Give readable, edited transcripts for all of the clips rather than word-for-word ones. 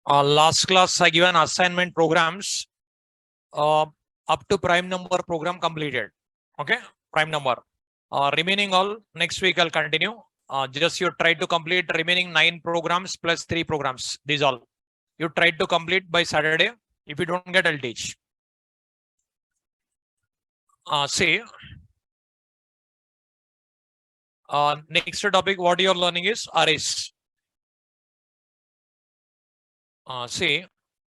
Last class I given assignment programs up to prime number program completed. Okay, prime number. Remaining all next week I'll continue. Just you try to complete remaining 9 programs plus 3 programs. These all you try to complete by Saturday. If you don't get, I'll teach. See, next topic what you're learning is arrays. See,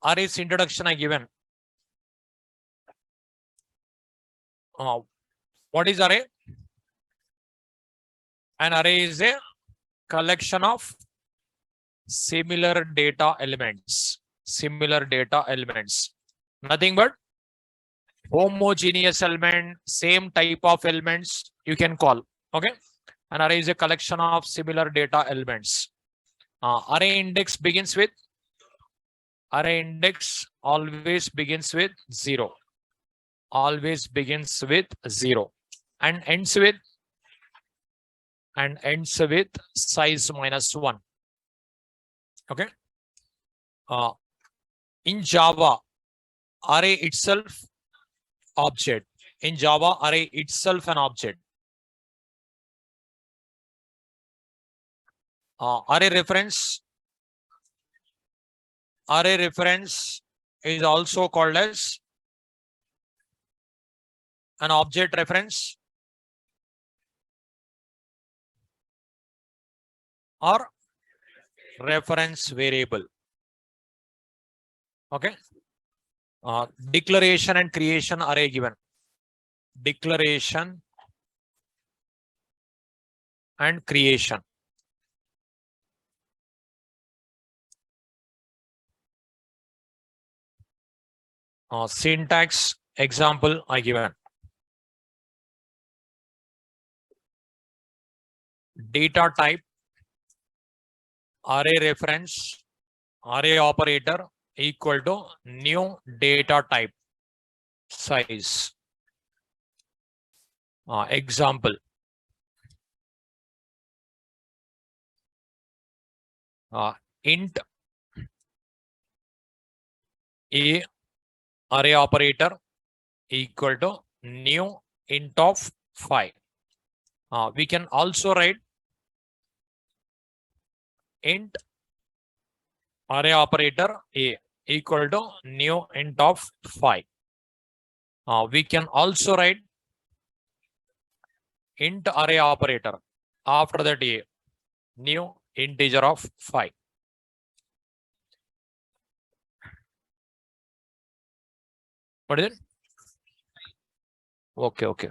arrays introduction I given. What is array? An array is a collection of similar data elements. Similar data elements. Nothing but homogeneous element, same type of elements you can call. Okay. An array is a collection of similar data elements. Array index begins with, array index always begins with 0. Always begins with 0 and ends with size minus 1. Okay. In Java, array itself object. In Java, array itself an object. Array reference is also called as an object reference or reference variable. Okay. Declaration and creation array given. Declaration and creation. Syntax example I given. Data type, array reference, array operator equal to new data type size. Example. Int a array operator equal to new int of 5. We can also write int array operator a equal to new int of 5. We can also write int array operator after that a new integer of 5. What is it? Okay.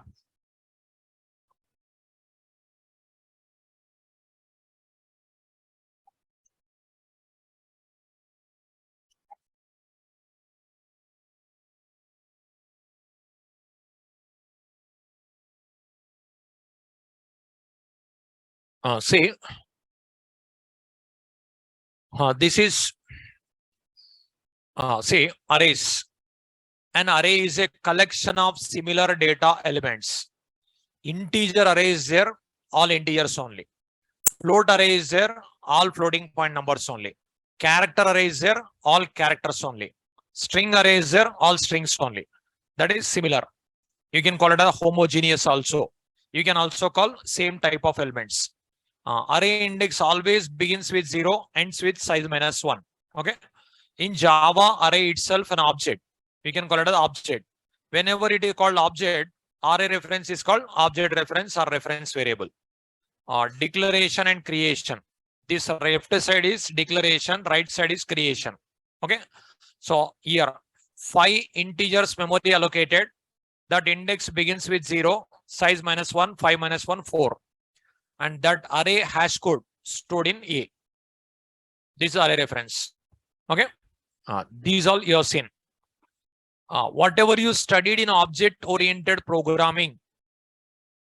See, this is see arrays. An array is a collection of similar data elements. Integer array is there, all integers only. Float array is there, all floating point numbers only. Character array is there, all characters only. String array is there, all strings only. That is similar. You can call it a homogeneous also. You can also call same type of elements. Array index always begins with 0, ends with size minus 1. Okay. In Java, array itself an object. You can call it an object. Whenever it is called object, array reference is called object reference or reference variable. Declaration and creation. This left side is declaration, right side is creation. Okay. So here 5 integers memory allocated. That index begins with 0, size minus 1, 5 minus 1, 4. And that array hash code stored in A. This is array reference. Okay. These all you have seen. Whatever you studied in object-oriented programming,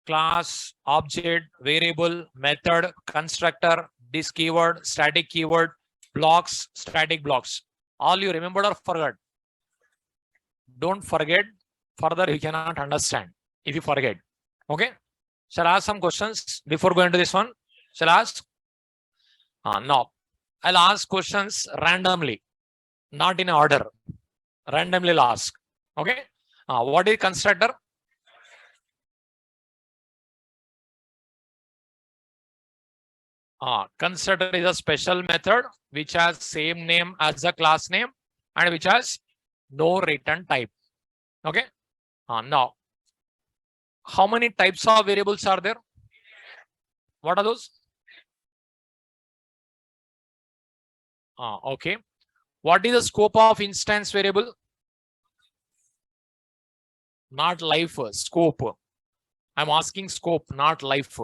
class, object, variable, method, constructor, this keyword, static keyword, blocks, static blocks. All you remembered or forgot? Don't forget. Further, you cannot understand if you forget. Okay. Shall I ask some questions before going to this one? Shall I ask? Now, I'll ask questions randomly. not in order. Randomly will ask. Okay. What is constructor? Constructor is a special method which has same name as the class name and which has no return type. Okay. Now, how many types of variables are there? What are those? Okay. What is the scope of instance variable? Not life, scope. I'm asking scope, not life.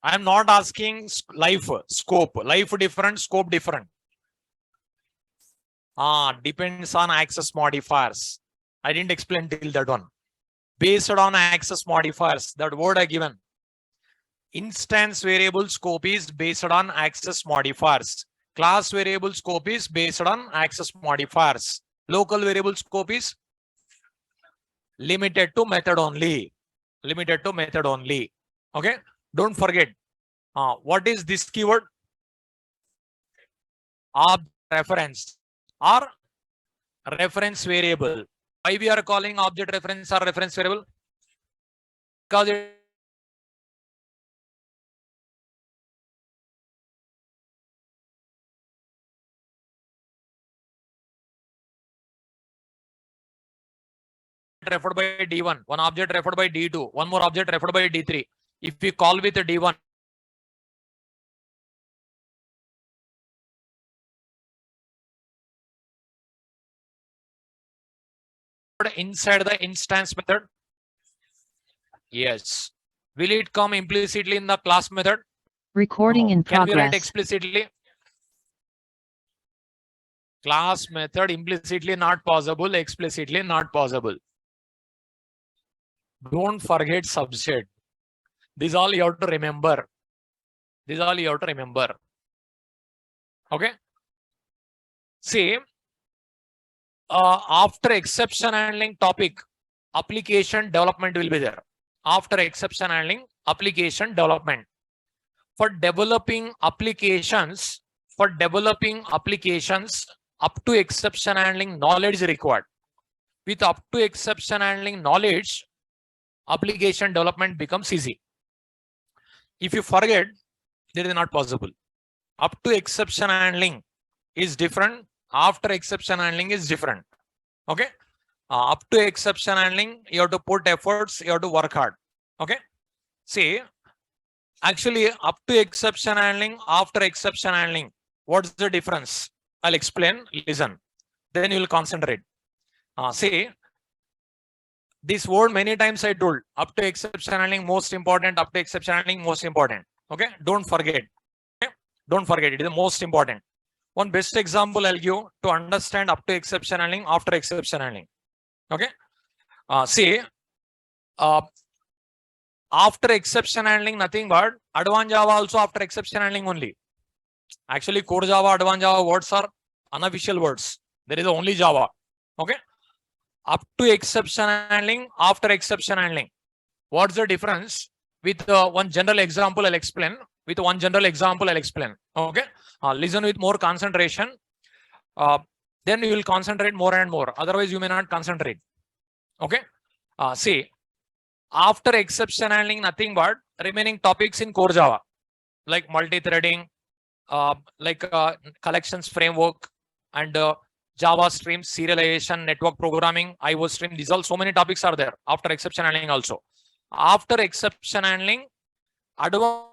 I'm not asking life, scope. Life different, scope different. Depends on access modifiers. I didn't explain till that one. Based on access modifiers, that word I given. Instance variable scope is based on access modifiers. Class variable scope is based on access modifiers. Local variable scope is limited to method only. Limited to method only. Okay. Don't forget. What is this keyword? Object reference or reference variable. Why we are calling object reference or reference variable? Because it referred by D1, one object referred by D2, one more object referred by D3. If we call with D1, inside the instance method? Yes. Will it come implicitly in the class method? Recording in Can we write progress. explicitly? Class method implicitly not possible, explicitly not possible. Don't forget subset. This all you have to remember. This all you have to remember. Okay. See, after exception handling topic, application development will be there. After exception handling, application development. For developing applications, up to exception handling knowledge is required. With up to exception handling knowledge, application development becomes easy. If you forget, it is not possible. Up to exception handling is different. After exception handling is different. Okay. Up to exception handling, you have to put efforts, you have to work hard. Okay. See, actually, up to exception handling, after exception handling, what's the difference? I'll explain. Listen. Then you will concentrate. See, this word many times I told. Up to exception handling, most important. Up to exception handling, most important. Okay. Don't forget. Okay? Don't forget. It is the most important. One best example I'll give to understand up to exception handling, after exception handling. Okay. See, after exception handling, nothing but advanced Java also after exception handling only. Actually, core Java, advanced Java words are unofficial words. There is only Java. Okay. Up to exception handling, after exception handling. What's the difference? With one general example, I'll explain. Okay. Listen with more concentration. Then you will concentrate more and more. Otherwise, you may not concentrate. Okay. See, after exception handling, nothing but remaining topics in core Java, like multi-threading, collections framework, and Java stream, serialization, network programming, IO stream. These all so many topics are there after exception handling also. After exception handling, advanced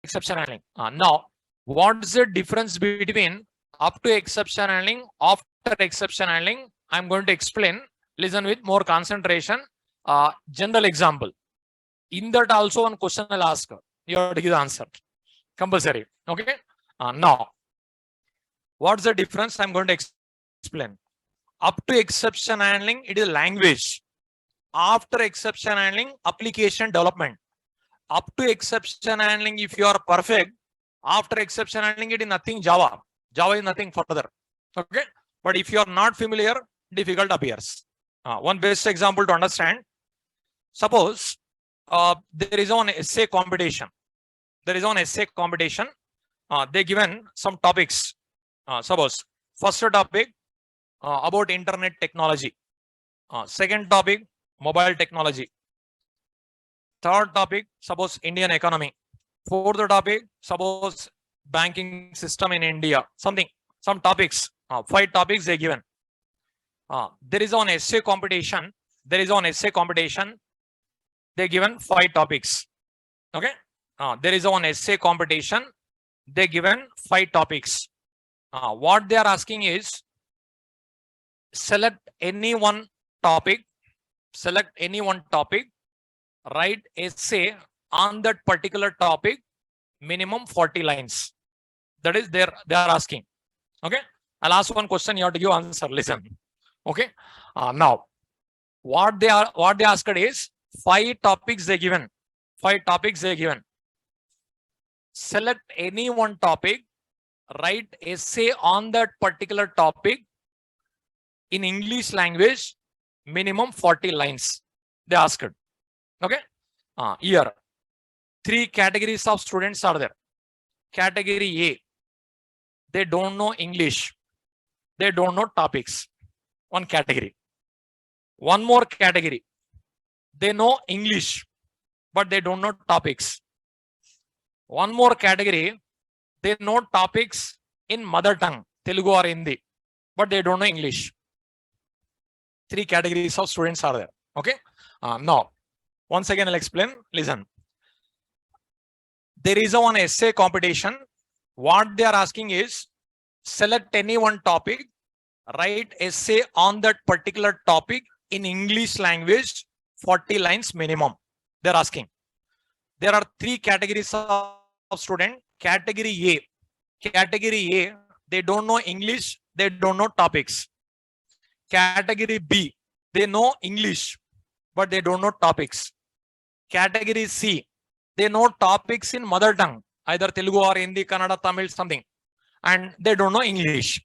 exception handling. Now, what's the difference between up to exception handling, after exception handling? I'm going to explain. Listen with more concentration. General example. In that also one question I'll ask. You have to give the answer. Compulsory. Okay. Now, what's the difference? I'm going to explain. Up to exception handling, it is language. After exception handling, application development. Up to exception handling, if you are perfect, After exception handling, it is nothing Java. Java is nothing further. Okay. But if you are not familiar, difficult appears. One best example to understand. Suppose there is an essay competition. There is an essay competition. They given some topics. Suppose first topic about internet technology. Second topic, mobile technology. Third topic, suppose Indian economy. Fourth topic, suppose banking system in India. Something, some topics, 5 topics they given. There is an essay competition. There is an essay competition. They given 5 topics. Okay. There is an essay competition. They given 5 topics. What they are asking is select any one topic. Select any one topic. Write essay on that particular topic, minimum 40 lines. That is they are asking. Okay. I'll ask one question. You have to give answer. Listen. Okay. Now, what they asked is 5 topics they given. 5 topics they given. Select any one topic. Write essay on that particular topic in English language, minimum 40 lines. They asked. Okay. Here, 3 categories of students are there. Category A, they don't know English. They don't know topics. One category. One more category. They know English, but they don't know topics. One more category. They know topics in mother tongue, Telugu or Hindi, but they don't know English. 3 categories of students are there. Okay. Now, once again, I'll explain. Listen. There is one essay competition. What they are asking is select any one topic, write essay on that particular topic in English language, 40 lines minimum. They're asking. There are 3 categories of student. Category A. Category A, they don't know English, they don't know topics. Category B, they know English, but they don't know topics. Category C, they know topics in mother tongue, either Telugu or Hindi, Kannada, Tamil, something, and they don't know English.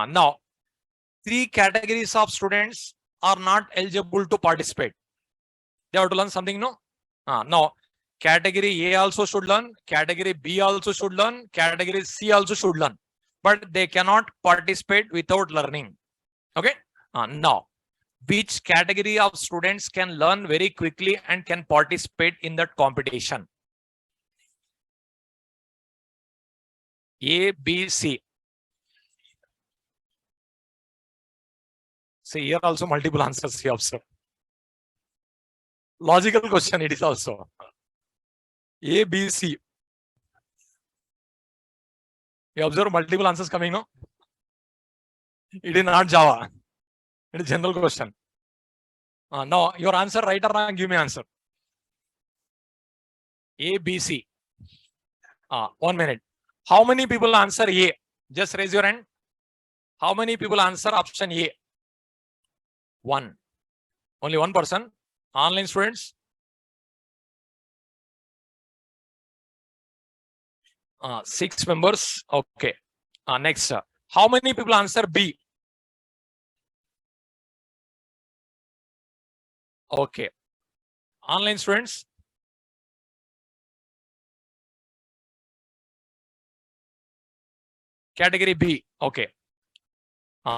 Now, 3 categories of students are not eligible to participate. They have to learn something, no? Now, category A also should learn, category B also should learn, category C also should learn, but they cannot participate without learning. Okay. Now, which category of students can learn very quickly and can participate in that competition? A, B, C. See, here also multiple answers you observe. Logical question it is also. A, B, C. You observe multiple answers coming, no? It is not Java. It is general question. Now, your answer right or wrong, give me answer. A, B, C. 1 minute. How many people answer A? Just raise your hand. How many people answer option A? 1. Only 1 person. Online students. 6 members. Okay. Next. How many people answer B? Okay. Online students. Category B. Okay.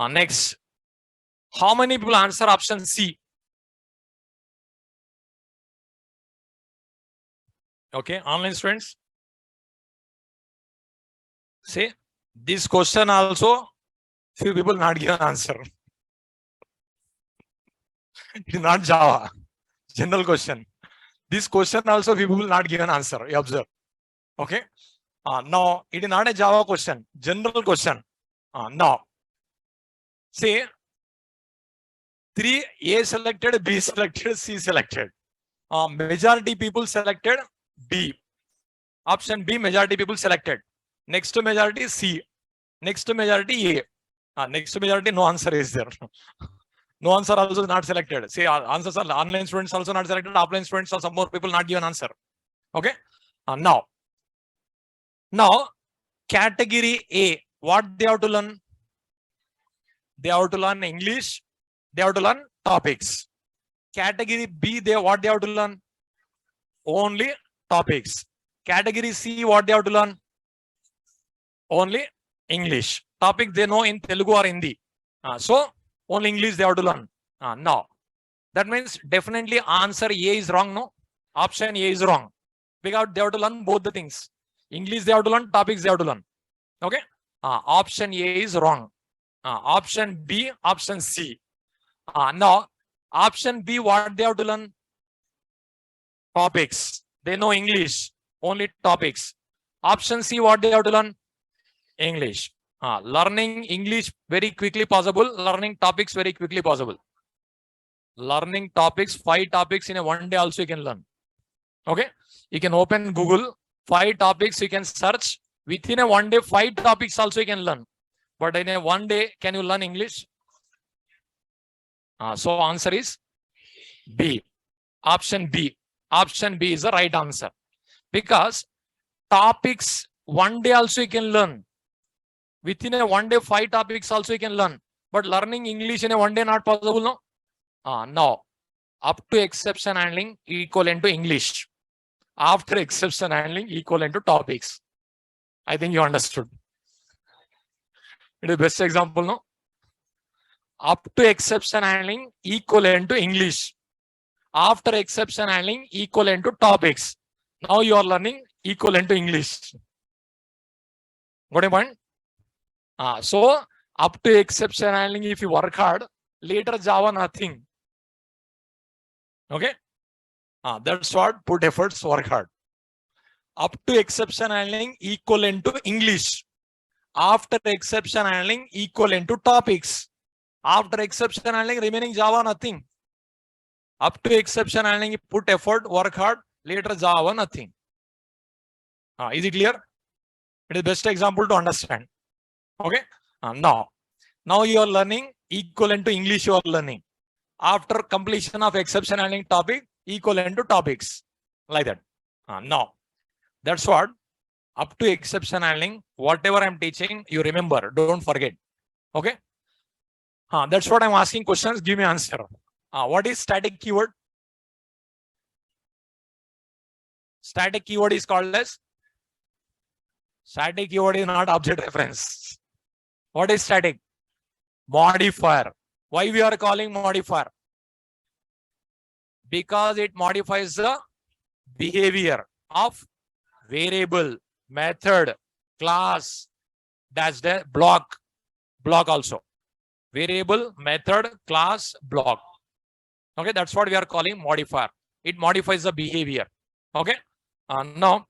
Next. How many people answer option C? Okay. Online students. See, this question also, few people not given answer. It is not Java. General question. This question also few people not given answer. You observe. Okay. Now, it is not a Java question. General question. Now, see, 3 A selected, B selected, C selected. Majority people selected B. Option B, majority people selected. Next to majority C. Next to majority A. Next to majority, no answer is there. No answer also not selected. See, answers are online students also not selected. Offline students or some more people not given answer. Okay. Now, Now, category A, what they have to learn? They have to learn English. They have to learn topics. Category B, what they have to learn? Only topics. Category C, what they have to learn? Only English. Topic they know in Telugu or Hindi. So only English they have to learn. Now, that means definitely answer A is wrong. No, option A is wrong because they have to learn both the things. English they have to learn, topics they have to learn. Okay. Option A is wrong. Option B, option C. Now, option B, what they have to learn? Topics. They know English, only topics. Option C, what they have to learn? English. Learning English very quickly possible. Learning topics very quickly possible. Learning topics, 5 topics in a one day also you can learn. Okay. You can open Google, 5 topics you can search. Within a one day, 5 topics also you can learn. But in a one day, can you learn English? So answer is B. Option B. Option B is the right answer. Because topics one day also you can learn. Within a one day, 5 topics also you can learn. But learning English in a one day not possible, no? No. Up to exception handling equivalent to English. After exception handling equivalent to topics. I think you understood. It is the best example, no? Up to exception handling equivalent to English. After exception handling equivalent to topics. Now you are learning equivalent to English. Got a point? So up to exception handling, if you work hard, later Java nothing. Okay. That's what put efforts, work hard. Up to exception handling equivalent to English. After exception handling equivalent to topics. After exception handling remaining Java nothing. Up to exception handling put effort, work hard, later Java nothing. Is it clear? It is the best example to understand. Okay. Now you are learning equivalent to English you are learning. After completion of exception handling topic, equivalent to topics. Like that. Now, that's what up to exception handling, whatever I'm teaching, you remember, don't forget. Okay. That's what I'm asking questions. Give me answer. What is static keyword? Static keyword is called as static keyword is not object reference. What is static? Modifier. Why we are calling modifier? Because it modifies the behavior of variable, method, class, dash the block also. Variable, method, class, block. Okay, that's what we are calling modifier. It modifies the behavior. Okay. Now,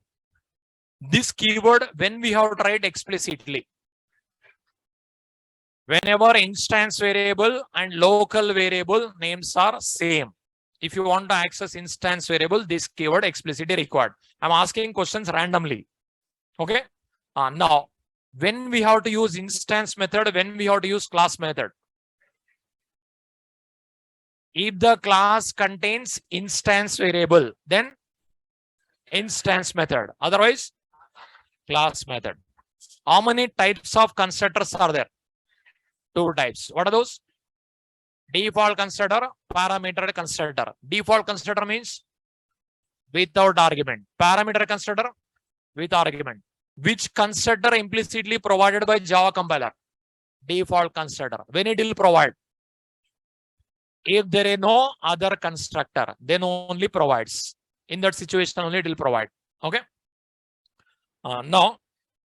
this keyword, when we have to write explicitly, whenever instance variable and local variable names are same. If you want to access instance variable, this keyword explicitly required. I'm asking questions randomly. Okay. Now, when we have to use instance method, when we have to use class method. If the class contains instance variable, then instance method. Otherwise, class method. How many types of constructors are there? 2 types. What are those? Default constructor, parameter constructor. Default constructor means without argument. Parameter constructor with argument. Which constructor implicitly provided by Java compiler? Default constructor. When it will provide? If there is no other constructor, then only provides. In that situation, only it will provide. Okay. Now,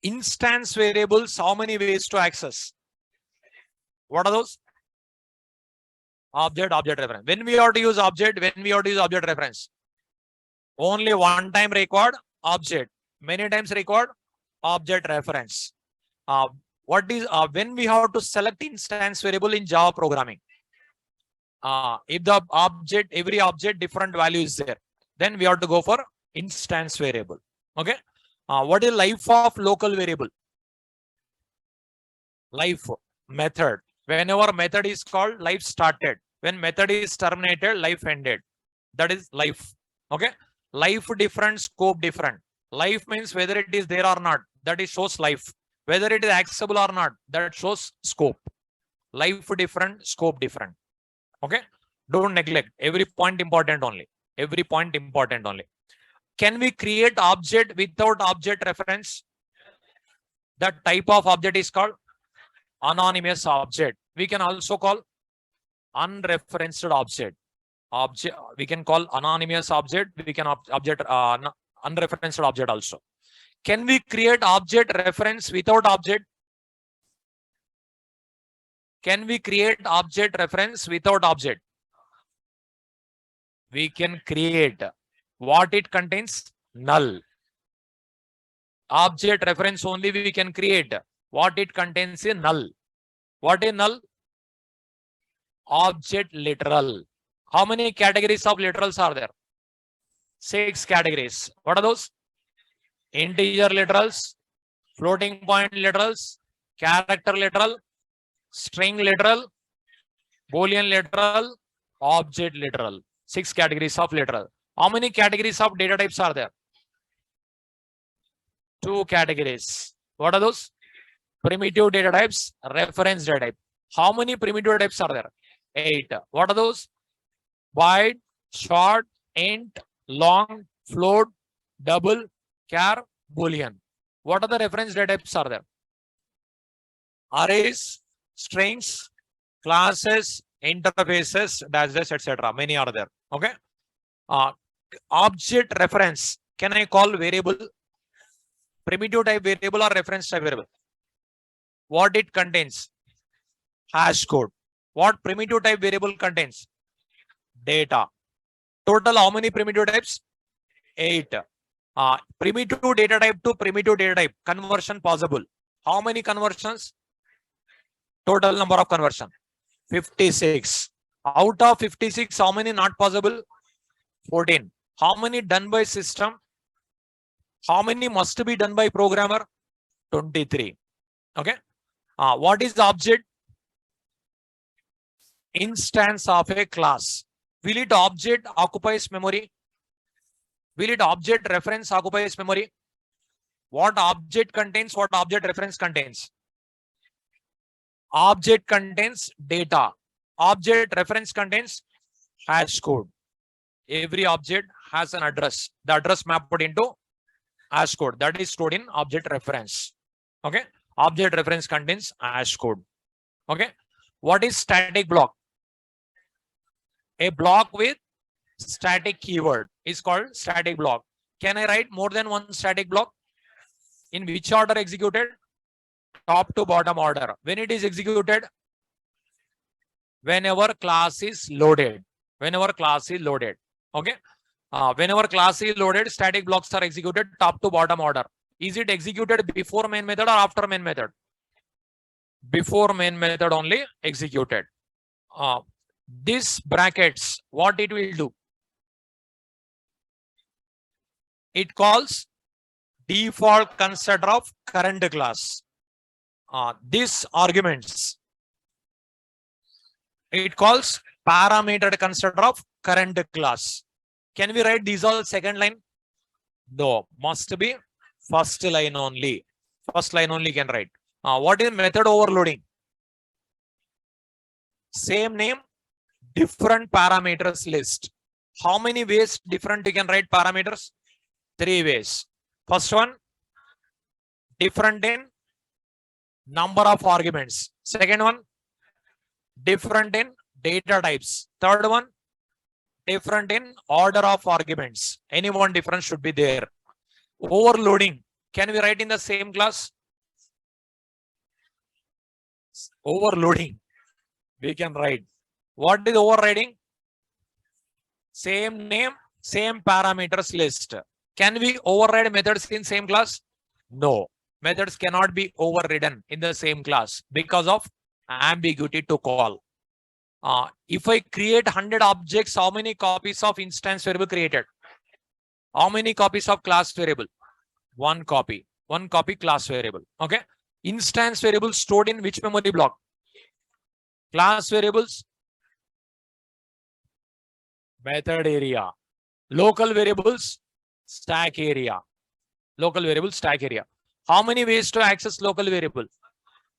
instance variables, how many ways to access? What are those? Object reference. When we have to use object, reference? Only one time required object. Many times required object reference. What is when we have to select instance variable in Java programming? If the object, every object different value is there, then we have to go for instance variable. Okay. What is life of local variable? Life method. Whenever method is called, life started. When method is terminated, life ended. That is life. Okay. Life different, scope different. Life means whether it is there or not. that is shows life. Whether it is accessible or not, that shows scope. Life different, scope different. Okay. Don't neglect. Every point important only. Every point important only. Can we create object without object reference? That type of object is called anonymous object. We can also call unreferenced object. We can call anonymous object. We can unreferenced object also. Can we create object reference without object? Can we create object reference without object? We can create. What it contains? Null. Object reference only we can create. What it contains is null. What is null? Object literal. How many categories of literals are there? 6 categories. What are those? Integer literals, floating point literals, character literal, string literal, Boolean literal, object literal. 6 categories of literal. How many categories of data types are there? 2 categories. What are those? Primitive data types, reference data type. How many primitive types are there? 8. What are those? Wide, short, int, long, float, double, char, Boolean. What are the reference data types are there? Arrays, strings, classes, interfaces, dashes, etc. Many are there. Okay. Object reference. Can I call variable? Primitive type variable or reference type variable? What it contains? Hash code. What primitive type variable contains? Data. Total how many primitive types? 8. Primitive data type to primitive data type conversion possible. How many conversions? Total number of conversion 56. Out of 56, how many not possible? 14. How many done by system? How many must be done by programmer? 23. Okay. What is the object? Instance of a class. Will it object occupies memory? Will it object reference occupies memory? What object contains? What object reference contains? Object contains data. Object reference contains hash code. Every object has an address. The address mapped into hash code that is stored in object reference. Okay. Object reference contains hash code. Okay. What is static block? A block with static keyword is called static block. Can I write more than one static block? In which order executed? Top to bottom order. When it is executed? Whenever class is loaded. Whenever class is loaded. Okay. Whenever class is loaded, static blocks are executed top to bottom order. Is it executed before main method or after main method? Before main method only executed. This brackets, what it will do? It calls default constructor of current class. This arguments, it calls parameter constructor of current class. Can we write these all second line? No, must be first line only. First line only can write. What is method overloading? Same name, different parameters list. How many ways different you can write parameters? 3 ways. First one, different in number of arguments. Second one, different in data types. Third one, different in order of arguments. Any one difference should be there. Overloading. Can we write in the same class? Overloading. We can write. What is overriding? Same name, same parameters list. Can we override methods in same class? No. Methods cannot be overridden in the same class because of ambiguity to call. If I create 100 objects, how many copies of instance variable created? How many copies of class variable? 1 copy. 1 copy class variable. Okay. Instance variable stored in which memory block? Class variables, method area. Local variables, stack area. Local variable, stack area. How many ways to access local variable?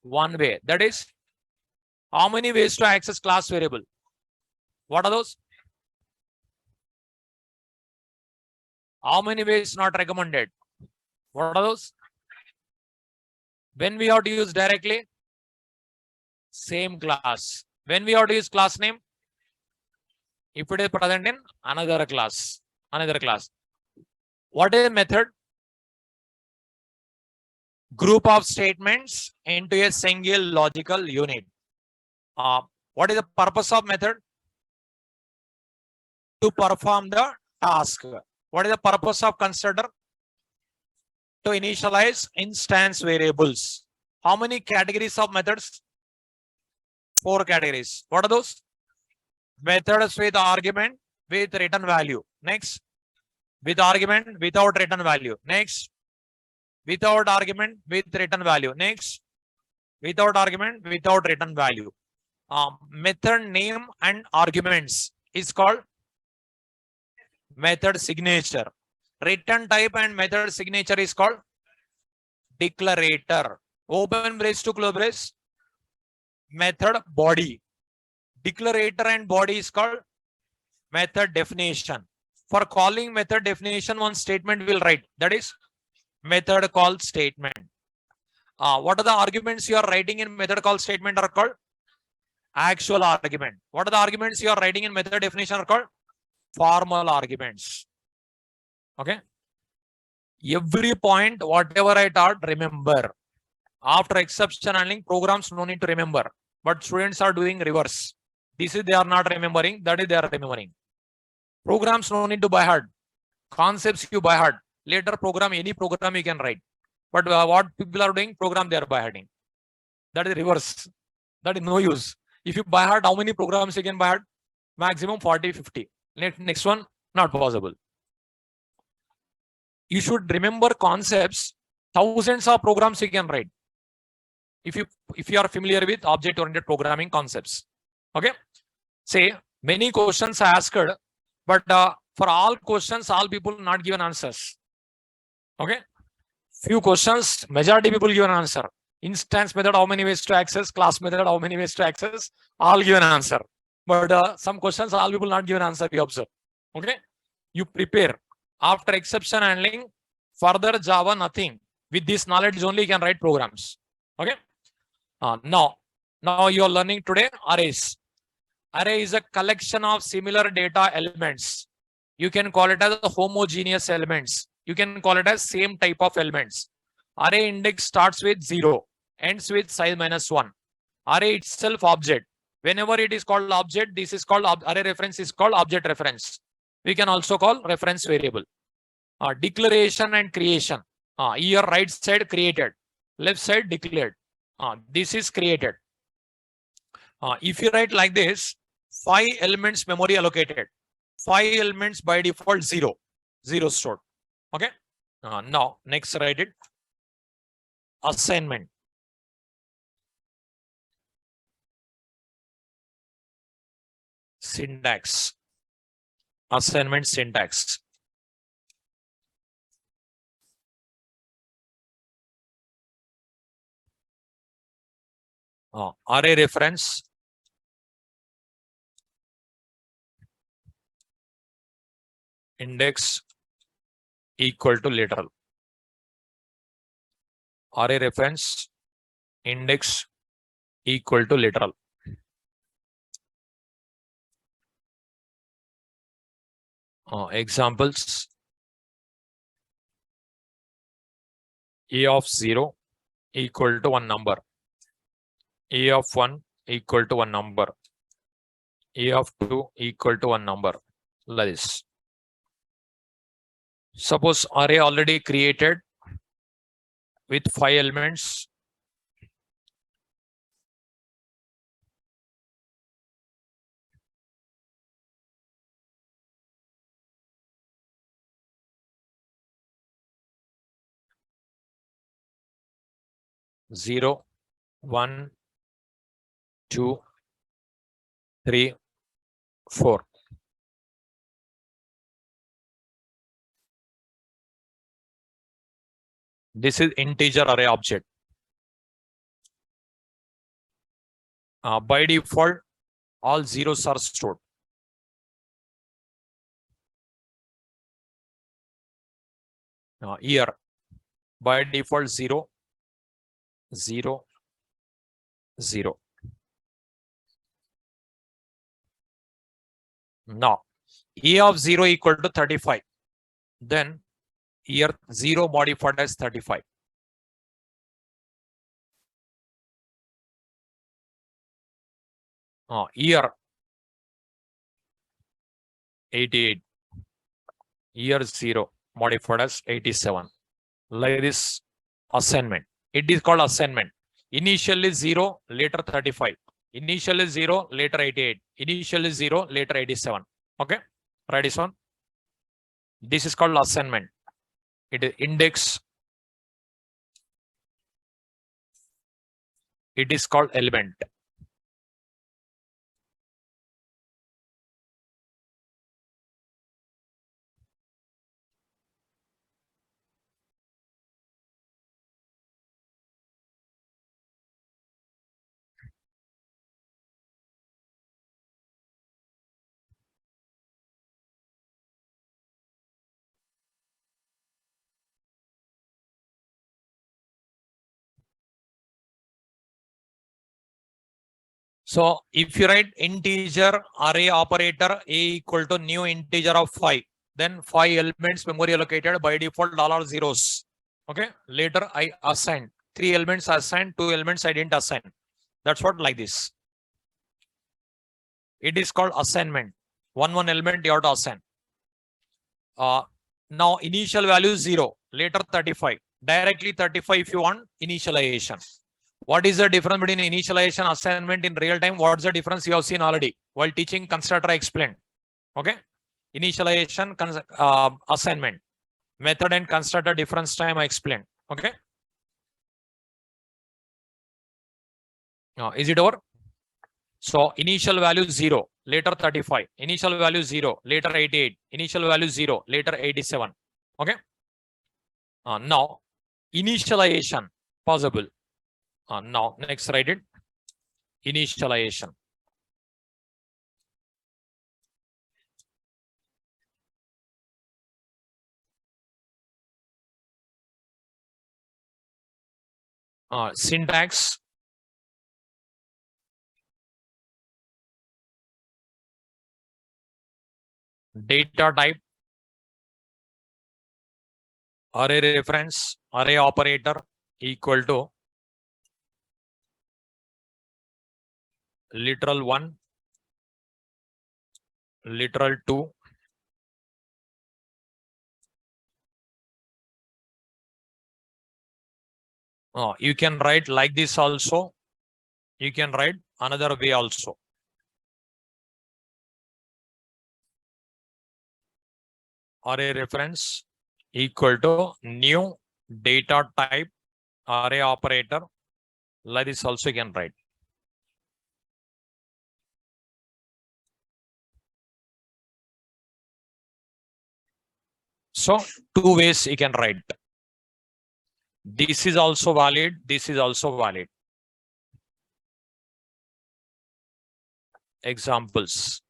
One way. That is, how many ways to access class variable? What are those? How many ways not recommended? What are those? When we have to use directly? Same class. When we have to use class name? If it is present in another class. Another class. What is the method? Group of statements into a single logical unit. What is the purpose of method? To perform the task. What is the purpose of consider? To initialize instance variables. How many categories of methods? 4 categories. What are those? Methods with argument with return value. Next. With argument without return value. Next. Without argument with return value. Next. Without argument without return value. Method name and arguments is called method signature. Return type and method signature is called declarator. Open brace to close brace. Method body. Declarator and body is called method definition. For calling method definition, one statement will write. That is method call statement. What are the arguments you are writing in method call statement are called? Actual argument. What are the arguments you are writing in method definition are called? Formal arguments. Okay. Every point, whatever I taught, remember. After exception handling, programs no need to remember. But students are doing reverse. This is they are not remembering. That is they are remembering. Programs no need to by heart. Concepts you by heart. Later program, any program you can write. But what people are doing, program they are by hearting. That is reverse. That is no use. If you by heart, how many programs you can by heart? Maximum 40, 50. Next one, not possible. You should remember concepts. Thousands of programs you can write. If you are familiar with object-oriented programming concepts. Okay. Say many questions are asked, but for all questions, all people not given answers. Okay. Few questions, majority people give an answer. Instance method, how many ways to access? Class method, how many ways to access? All give an answer. But some questions, all people not given answer, we observe. Okay. You prepare. After exception handling, further Java, nothing. With this knowledge only, you can write programs. Okay. Now you are learning today arrays. Array is a collection of similar data elements. You can call it as homogeneous elements. You can call it as same type of elements. Array index starts with 0, ends with size -1. Array itself object. Whenever it is called object, this is called array reference is called object reference. We can also call reference variable. Declaration and creation. Here right side created, left side declared. This is created. If you write like this, 5 elements memory allocated. 5 elements by default 0. 0 stored. Okay. Now next write it. Assignment. Syntax. Assignment syntax. Array reference. Index equal to literal. Array reference index equal to literal. Examples. A of 0 equal to 1 number. A of 1 equal to 1 number. A of 2 equal to 1 number. Like this. Suppose array already created with 5 elements. Zero, 1, 2, 3, 4. This is integer array object. By default, all zeros are stored. Here, by default 0, 0, 0. Now, A of 0 equal to 35. Then here 0 modified as 35. Here 88. Here 0 modified as 87. Like this assignment. It is called assignment. Initially 0, later 35. Initially 0, later 88. Initially 0, later 87. Okay, write this one. This is called assignment. It is index. It is called element. So if you write integer array operator A equal to new integer of 5, then 5 elements memory allocated, by default all are zeros. Okay, later I assigned 3 elements assigned, 2 elements I didn't assign. That's what like this. It is called assignment. One element you have to assign. Now initial value is 0, later 35. Directly 35 if you want initialization. What is the difference between initialization assignment in real time? What's the difference you have seen already while teaching constructor I explained. Okay, initialization assignment method and constructor difference time I explained. Okay, is it over? So initial value 0, later 35. Initial value 0, later 88. Initial value 0, later 87. Okay. Now initialization possible. Now next write it. Initialization. Syntax. Data type. Array reference. Array operator equal to literal 1, literal 2, you can write like this also. You can write another way also. Array reference equal to new data type array operator. Like this also you can write. So 2 ways you can write. This is also valid. This is also valid. Examples.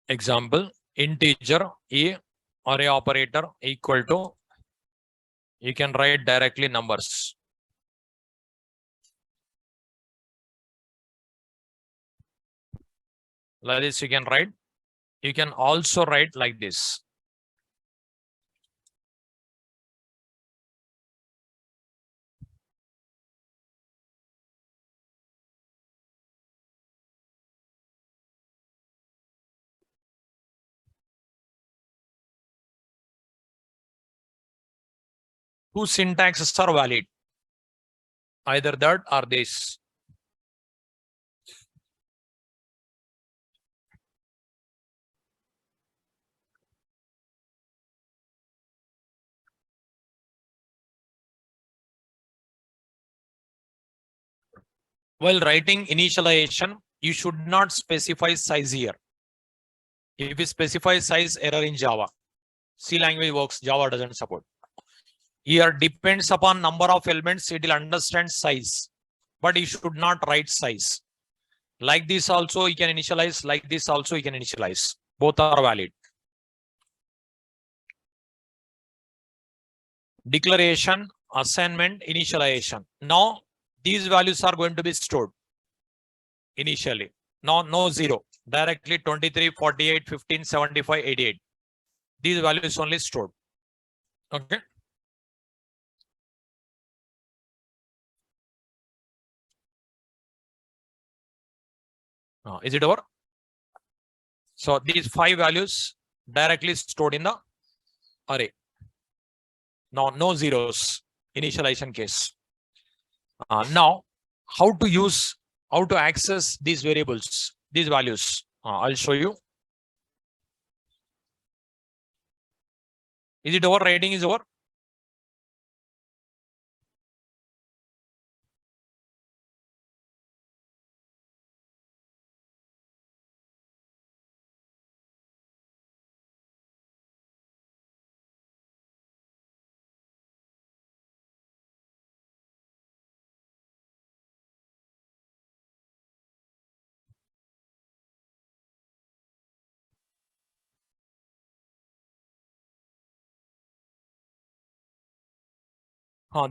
Example, integer A array operator equal to, you can write directly numbers. Like this you can write. You can also write like this. Two syntaxes are valid. Either that or this. While writing initialization, you should not specify size here. If you specify size, error in Java. C language works, Java doesn't support. Here depends upon number of elements, it will understand size, but you should not write size. Like this also you can initialize, like this also you can initialize. Both are valid. Declaration, assignment, initialization. Now these values are going to be stored initially. Now no zero. Directly 23, 48, 15, 75, 88. These values only stored. Okay. Is it over? So these 5 values directly stored in the array. Now no zeros, initialization case. Now how to access these variables, these values? I'll show you. Is it over? Writing is over.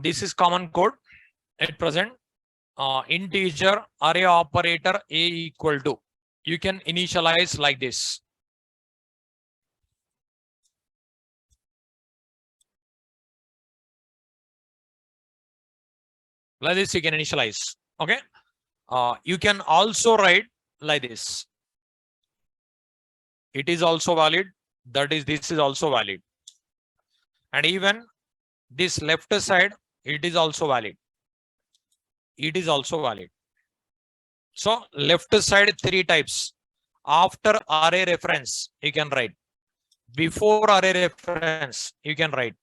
This is common code at present. Integer array operator a equal to. You can initialize like this. Like this you can initialize. Okay. You can also write like this. It is also valid. That is, this is also valid. And even this left side, it is also valid. It is also valid. So left side 3 types. After array reference, you can write. Before array reference, you can write.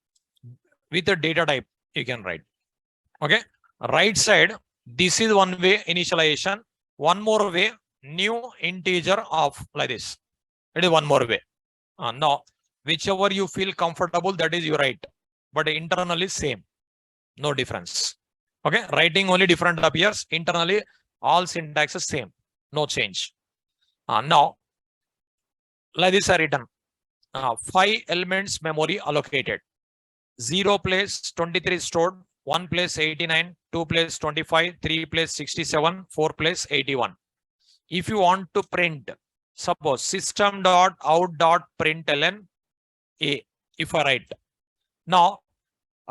With the data type, you can write. Okay. Right side, this is one way initialization. One more way, new integer of like this. It is one more way. Now, whichever you feel comfortable, that is you write. But internally same. No difference. Okay. Writing only different appears. Internally, all syntax is same. No change. Now, like this are written. 5 elements memory allocated. 0 place 23 stored. 1 place 89, 2 place 25, 3 place 67, 4 place 81. If you want to print, suppose system.out.println a, if I write. Now,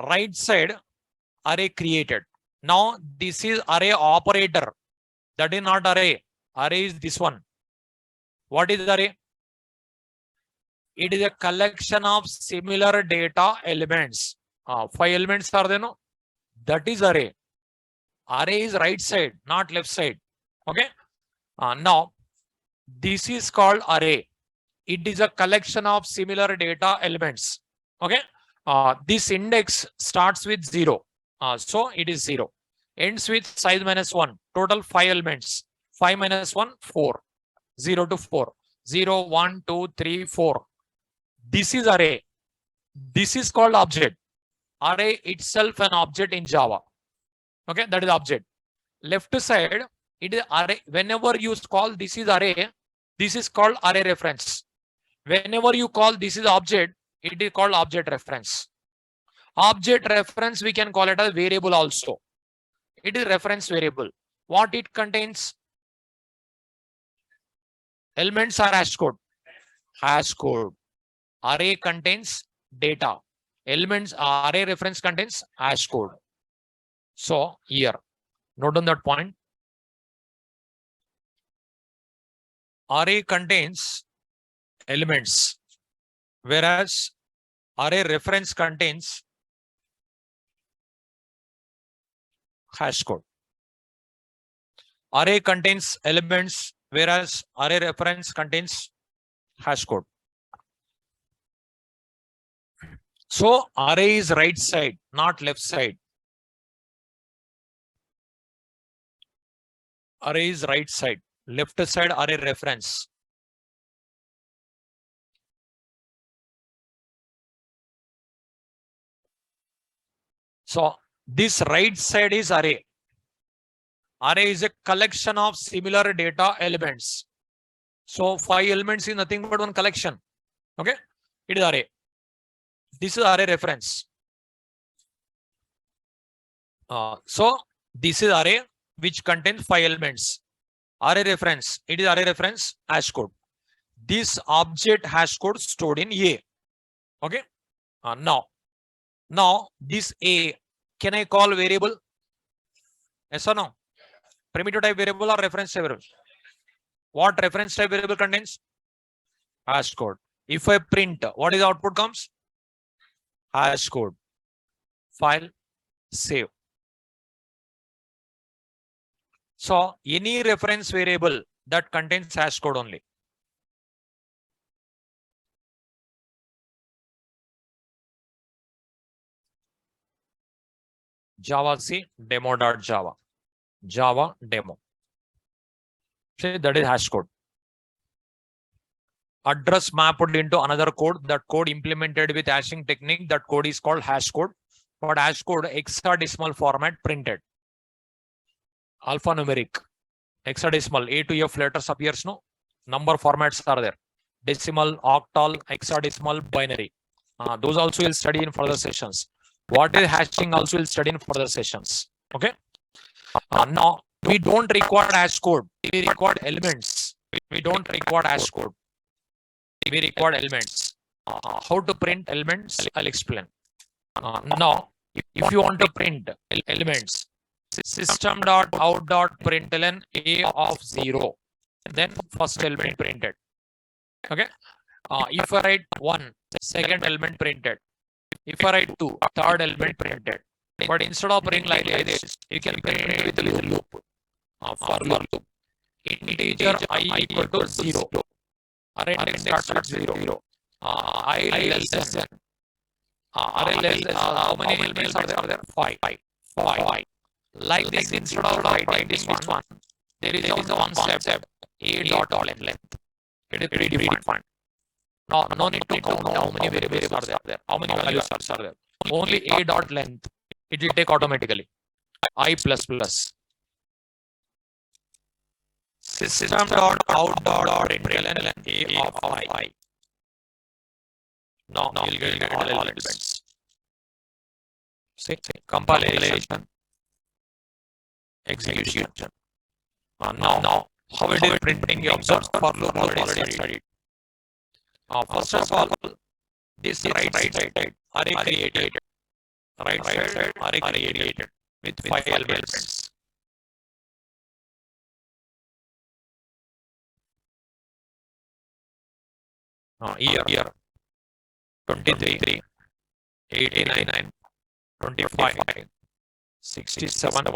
right side array created. Now, this is array operator. That is not array. Array is this one. What is array? It is a collection of similar data elements. 5 elements are there, no? That is array. Array is right side, not left side. Okay. Now, this is called array. It is a collection of similar data elements. Okay. This index starts with 0. So it is 0. Ends with size -1. Total 5 elements. 5 minus 1, 4. 0 to 4. 0, 1, 2, 3, 4. This is array. This is called object. Array itself an object in Java. Okay, that is object. Left side, it is array. Whenever you call this is array, this is called array reference. Whenever you call this is object, it is called object reference. Object reference, we can call it a variable also. It is reference variable. What it contains? Elements are hash code. Hash code. Array contains data. Elements, array reference contains hash code. So here, note on that point. Array contains elements, whereas array reference contains hash code. Array contains elements, whereas array reference contains hash code. So array is right side, not left side. Array is right side. left side array reference. So this right side is array. Array is a collection of similar data elements. So 5 elements is nothing but one collection. Okay, it is array. This is array reference. So this is array which contains 5 elements. Array reference, it is array reference hash code. This object hash code stored in A. Okay. Now this A, can I call variable? Yes or no? Primitive type variable or reference type variable? What reference type variable contains? Hash code. If I print, what is the output comes? Hash code. File, save. So any reference variable that contains hash code only. Java C demo.java. Java demo. See, that is hash code. Address mapped into another code. That code implemented with hashing technique. That code is called hash code. But hash code hexadecimal format printed. Alphanumeric. Hexadecimal. A to F letters appears, no? Number formats are there. Decimal, octal, hexadecimal, binary. Those also will study in further sessions. What is hashing also will study in further sessions. Okay. Now we don't require hash code. We require elements. We don't require hash code. We require elements. How to print elements? I'll explain. Now, if you want to print elements, system.out.println A of 0, then first element printed. Okay. If I write 1, second element printed. If I write 2, third element printed. But instead of printing like this, you can print it with a loop. For loop. Integer I equal to 0. Array starts at 0. I less than. Array less than. How many elements are there? 5. Like this, instead of writing this one, there is one step. A dot length. It is predefined. No need to count how many variables are there. How many values are there. Only A dot length. It will take automatically. I plus plus. System.out.println A of I. Now you'll get all elements. See, compilation, execution. Now, how it is printing? You observe for loop already studied. First of all, this right side array created. Right side array created with 5 elements. Here 23, 89, 25, 67,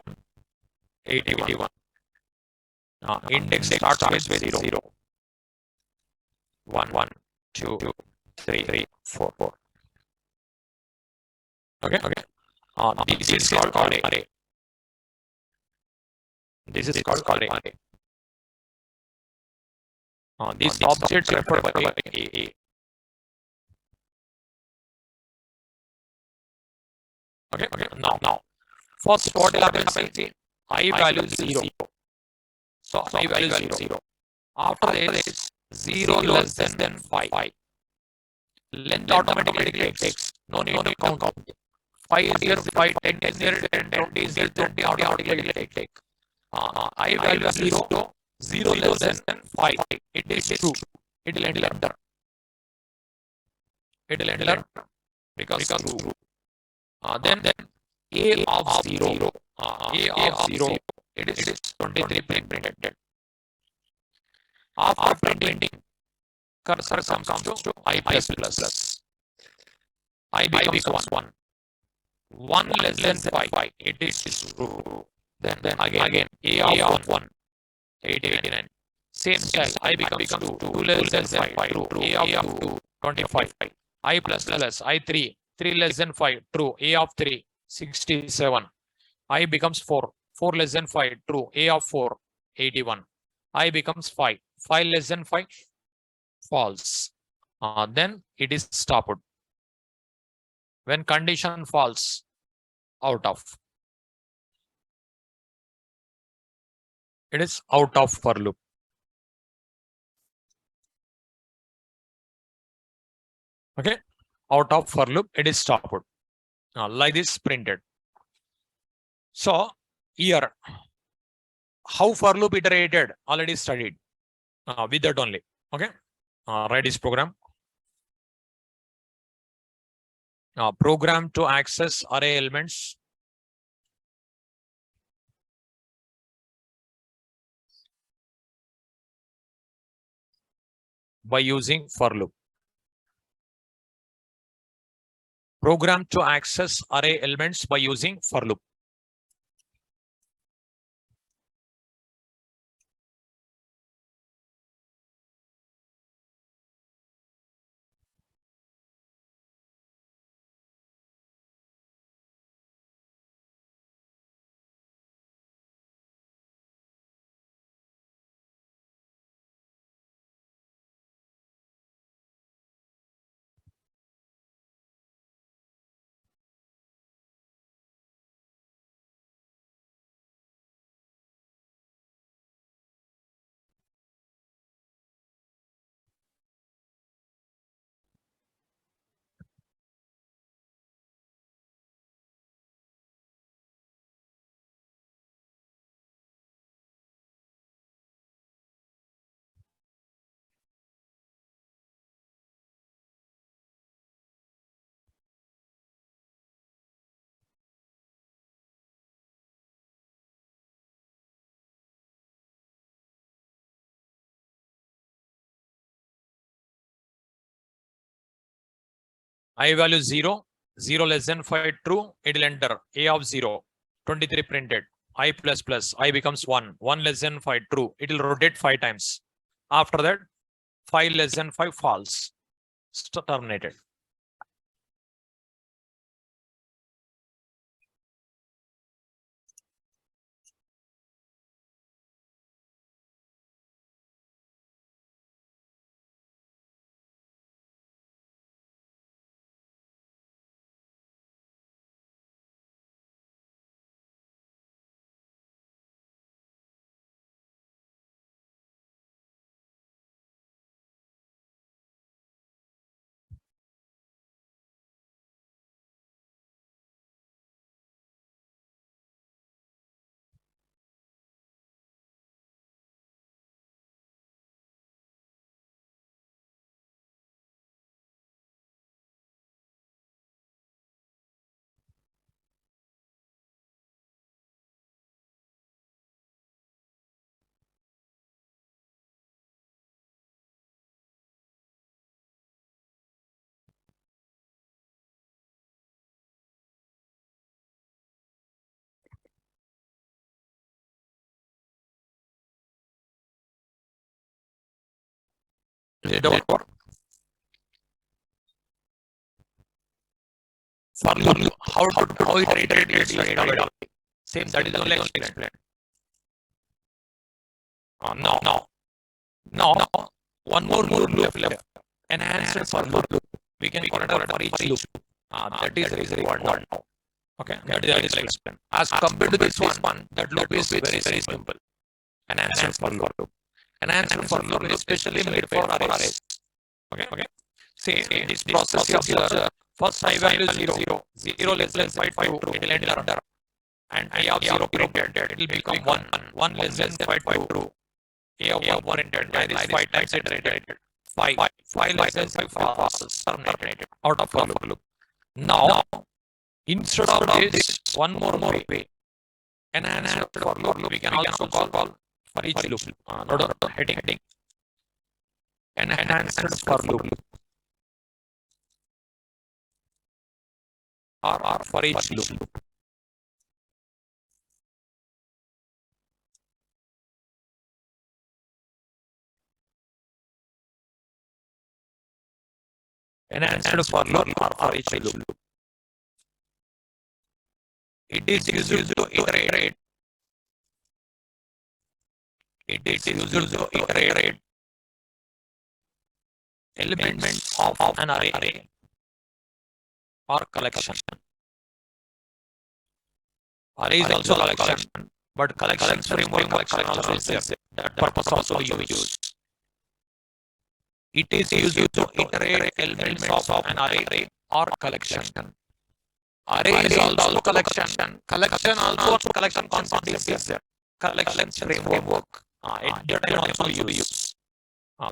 81. Index starts with 0. 1, 2, 3, 4. Okay. This is called array. This is called array. These objects refer by A. Okay. Now, first what will happen? I value 0. So I value 0. After this, 0 less than 5. Length automatically takes. No need to count. 5 is here, 5, 10 is here, 10, 20 is here, 20 automatically take. I value 0. 0 less than 5. It is true. It will enter. It will enter because true. Then A of 0. A of 0. It is 23 printed. After printing, cursor comes to I plus plus. I becomes 1. 1 less than 5. It is true. Then again A of 1. 89. Same style. I becomes 2. 2 less than 5. True. A of 2. 25. I plus plus. I 3. 3 less than 5. True. A of 3. 67. I becomes 4. 4 less than 5. True. A of 4. 81. I becomes 5. 5 less than 5, false. Then it is stopped. When condition false, out of. It is out of for loop. Okay, out of for loop, it is stopped. Like this printed. So here, how for loop iterated already studied with that only. Okay, write this program. Program to access array elements by using for loop. Program to access array elements by using for loop. I value 0, 0 less than 5 true, it will enter A of 0, 23 printed. I plus plus, I becomes 1, 1 less than 5 true, it will rotate 5 times. After that, 5 less than 5 false, terminated. Is it over? For loop, how it iterated, same, that is only explained. Now, one more loop left. Enhanced for loop. We can call it for each loop. That is required now. Okay, that is explained. As compared to this one, that loop is very simple. Enhanced for loop. Enhanced for loop is especially made for arrays. Okay. See, this process of first I value 0, 0 less than 5 true, it will enter. And I of 0 printed, it will become 1, 1 less than 5 true. A of 1 printed, that is 5 times iterated. 5 less than 5 false, terminated, out of for loop. Now, instead of this, one more way. Enhanced for loop, we can also call for each loop. Heading. Enhanced for loop. Or for each loop. Enhanced for loop or for each loop. It is used to iterate It is used to iterate elements of an array or collection. Array is also collection, but collection framework collection also is there. That purpose also we use. It is used to iterate elements of an array or collection. Array is also collection. Collection also collection concept is there. Collection framework. That I also use.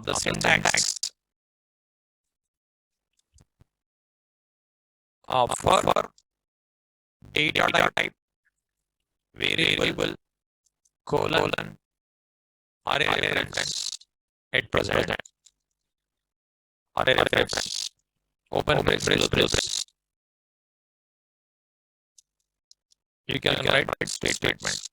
The syntax for data type variable colon array reference at present array reference open brace. You can write statement.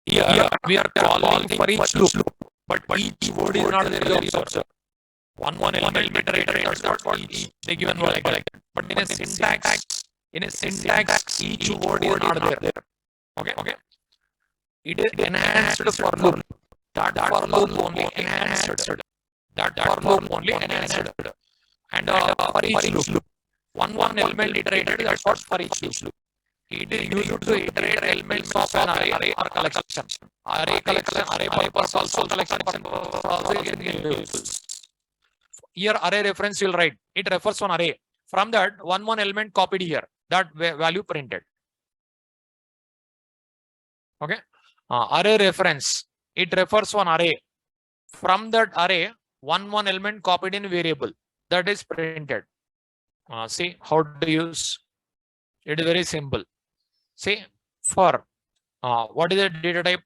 Here we are calling for each loop, but each word is not there. You observe. One element iterator, that's what each they given word like that. But in a syntax, each word is not there. Okay. It is enhanced for loop. That for loop only enhanced. That for loop only enhanced. And for each loop, one element iterated. That's what for each loop. It is used to iterate elements of an array or collection. Array collection, array purpose also collection purpose also used. Here array reference you'll write. It refers one array. From that, one element copied here. That value printed. Okay. Array reference. It refers one array. From that array, one element copied in variable. That is printed. See how to use. It is very simple. See, for what is the data type?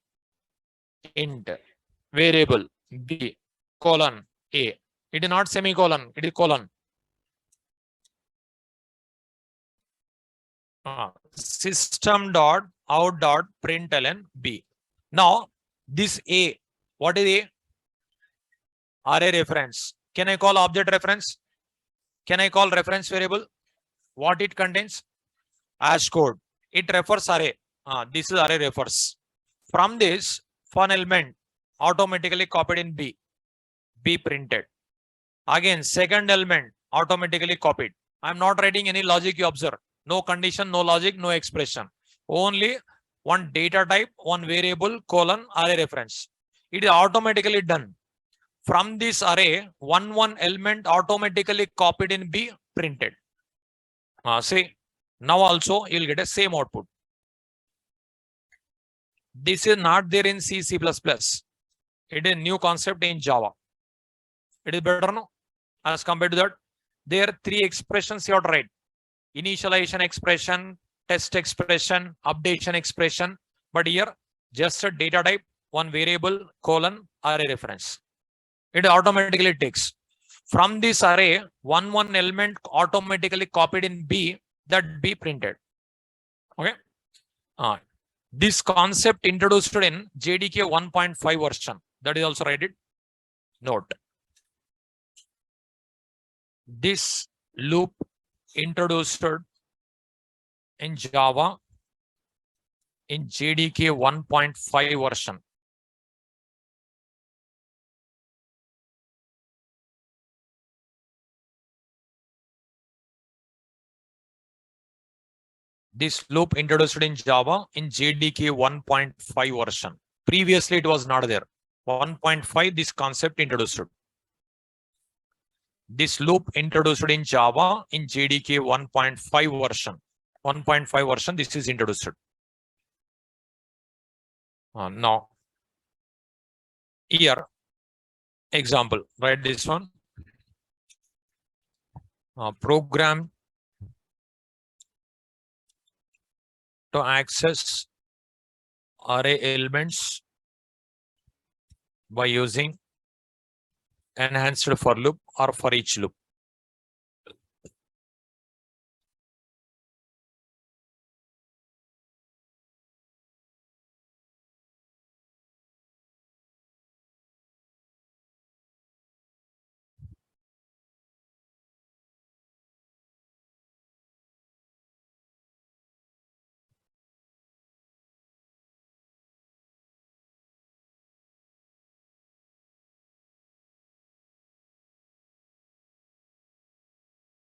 Int variable b colon a. It is not semicolon, it is colon. System dot out dot println b. Now this a, what is a? Array reference. Can I call object reference? Can I call reference variable? What it contains? Hash code. It refers array. This is array refers. From this, one element automatically copied in B. B printed. Again, second element automatically copied. I'm not writing any logic, you observe. No condition, no logic, no expression. Only one data type, one variable, colon, array reference. It is automatically done. From this array, one element automatically copied in B printed. See. Now also you'll get a same output. This is not there in C++. It is a new concept in Java. It is better now as compared to that. There are three expressions you have to write. Initialization expression, test expression, updation expression. But here just a data type, one variable, colon, array reference. It automatically takes. From this array, one element automatically copied in B, that be printed. Okay. This concept introduced in JDK 1.5 version. That is also write it. Note. This loop introduced in Java in JDK 1.5 version. This loop introduced in Java in JDK 1.5 version. Previously, it was not there. 1.5, this concept introduced. This loop introduced in Java in JDK 1.5 version. 1.5 version, this is introduced. Now, here, example, write this one. Program to access array elements by using enhanced for loop or for each loop.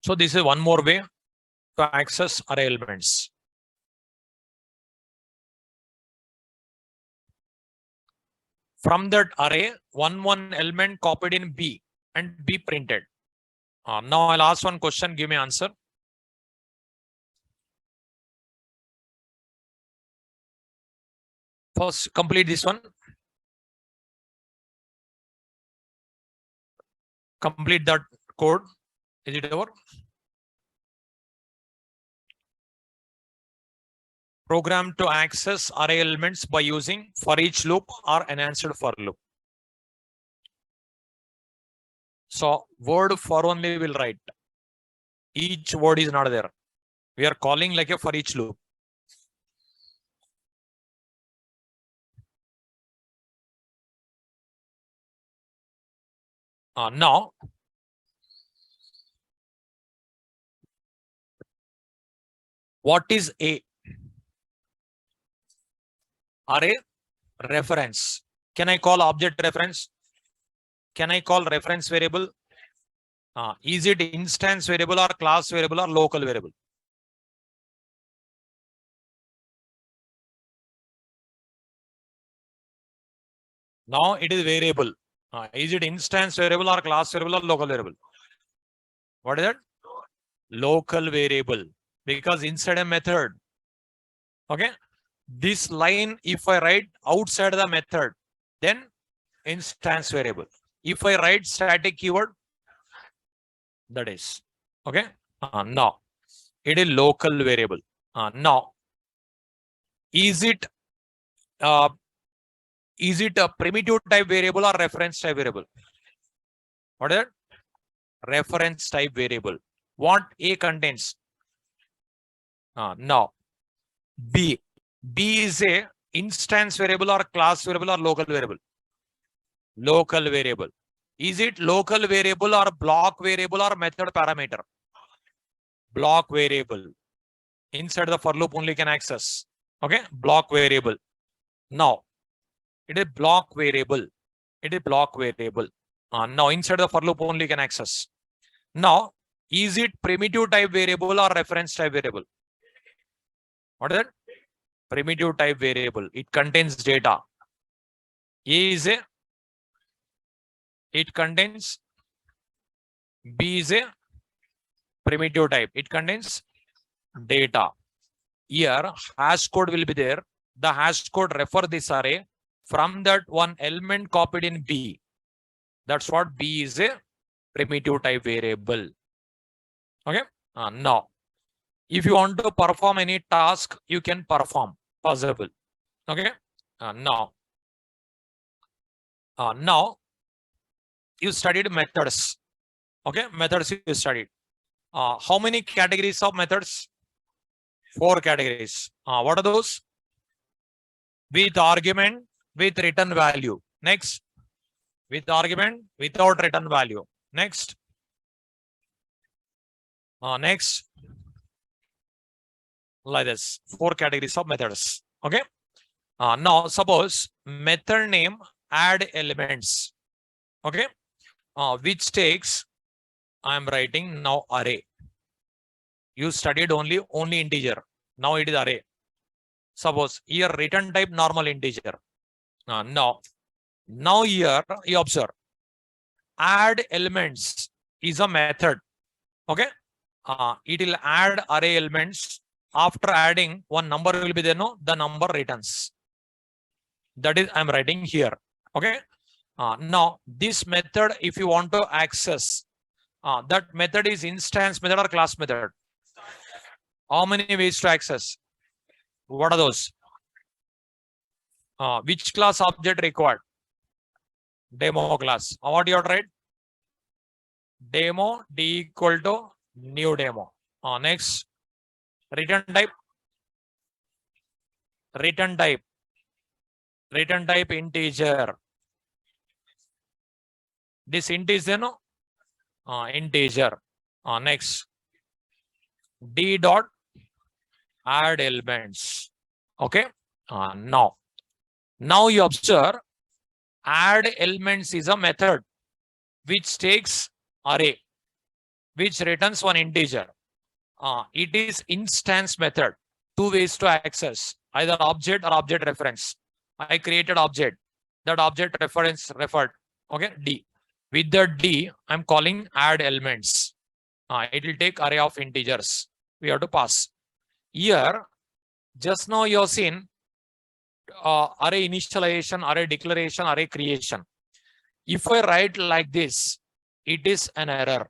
So this is one more way to access array elements. From that array, one element copied in B and be printed. Now I'll ask one question, give me answer. First, complete this one. Complete that code. Is it over? Program to access array elements by using for each loop or enhanced for loop. So word for only will write. Each word is not there. We are calling like a for each loop. Now, what is a array reference? Can I call object reference? Can I call reference variable? Is it instance variable or class variable or local variable? Now it is variable. Is it instance variable or class variable or local variable? What is that? Local variable. Because inside a method, okay, this line, if I write outside the method, then instance variable. If I write static keyword, that is okay. Now it is local variable. Now is it a primitive type variable or reference type variable? What is it? Reference type variable. What A contains? Now B is a instance variable or class variable or local variable? Local variable. Is it local variable or block variable or method parameter? Block variable. Inside the for loop only can access. Okay, block variable. Now it is block variable. It is block variable. Now inside the for loop only can access. Now, is it primitive type variable or reference type variable? What is it? Primitive type variable. It contains data. A is a. It contains. B is a primitive type. It contains data. Here, hash code will be there. The hash code refer this array. From that one element copied in B. That's what B is a primitive type variable. Okay. Now, if you want to perform any task, you can perform. Possible. Okay. Now you studied methods. Okay. Methods you studied. How many categories of methods? 4 categories. What are those? With argument, with return value. Next. With argument, without return value. Next. Next. Like this. 4 categories of methods. Okay. Now suppose method name add elements. Okay. Which takes, I am writing now array. You studied only integer. Now it is array. Suppose here return type normal integer. Now here you observe add elements is a method. Okay. It will add array elements. After adding, one number will be there. No, the number returns. That is, I'm writing here. Okay. Now this method, if you want to access, that method is instance method or class method. How many ways to access? What are those? Which class object required? Demo class. What you have to write? Demo d equal to new demo. Next, return type. Return type integer. This integer, no? Integer. Next, d dot add elements. Okay. Now you observe add elements is a method which takes array. which returns one integer. It is instance method. Two ways to access, either object or object reference. I created object. That object reference referred. Okay, D. With the D, I'm calling add elements. It will take array of integers. We have to pass. Here, just now you have seen array initialization, array declaration, array creation. If I write like this, it is an error.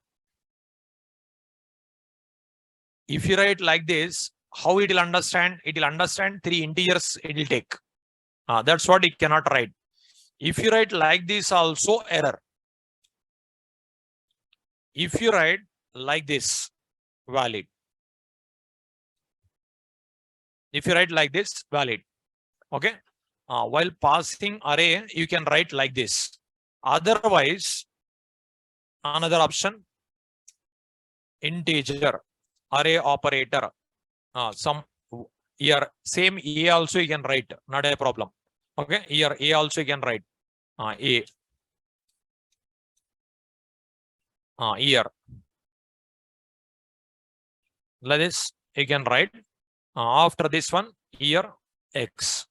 If you write like this, how it will understand? It will understand 3 integers it will take. That's what it cannot write. If you write like this also error. If you write like this, valid. If you write like this, valid. Okay. While passing array, you can write like this. Otherwise, another option, integer, array operator. Some here, same A also you can write, not a problem. Okay, here A also you can write. A. Here. Like this, you can write. After this one, here, X.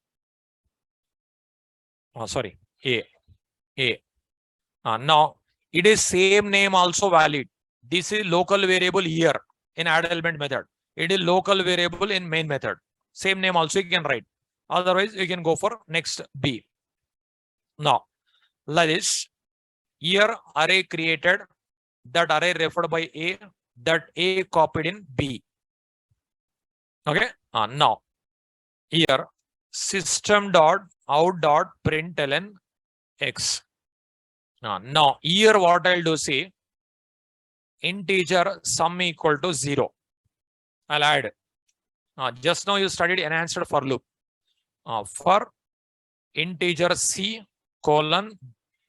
Sorry, A. Now, it is same name also valid. This is local variable here in add element method. It is local variable in main method. Same name also you can write. Otherwise, you can go for next B. Now, like this, here array created, that array referred by A, that A copied in B. Okay. Now, here system.out.println X. Now, here what I'll do, see, integer sum equal to 0. I'll add. Just now you studied enhanced for loop. For integer C colon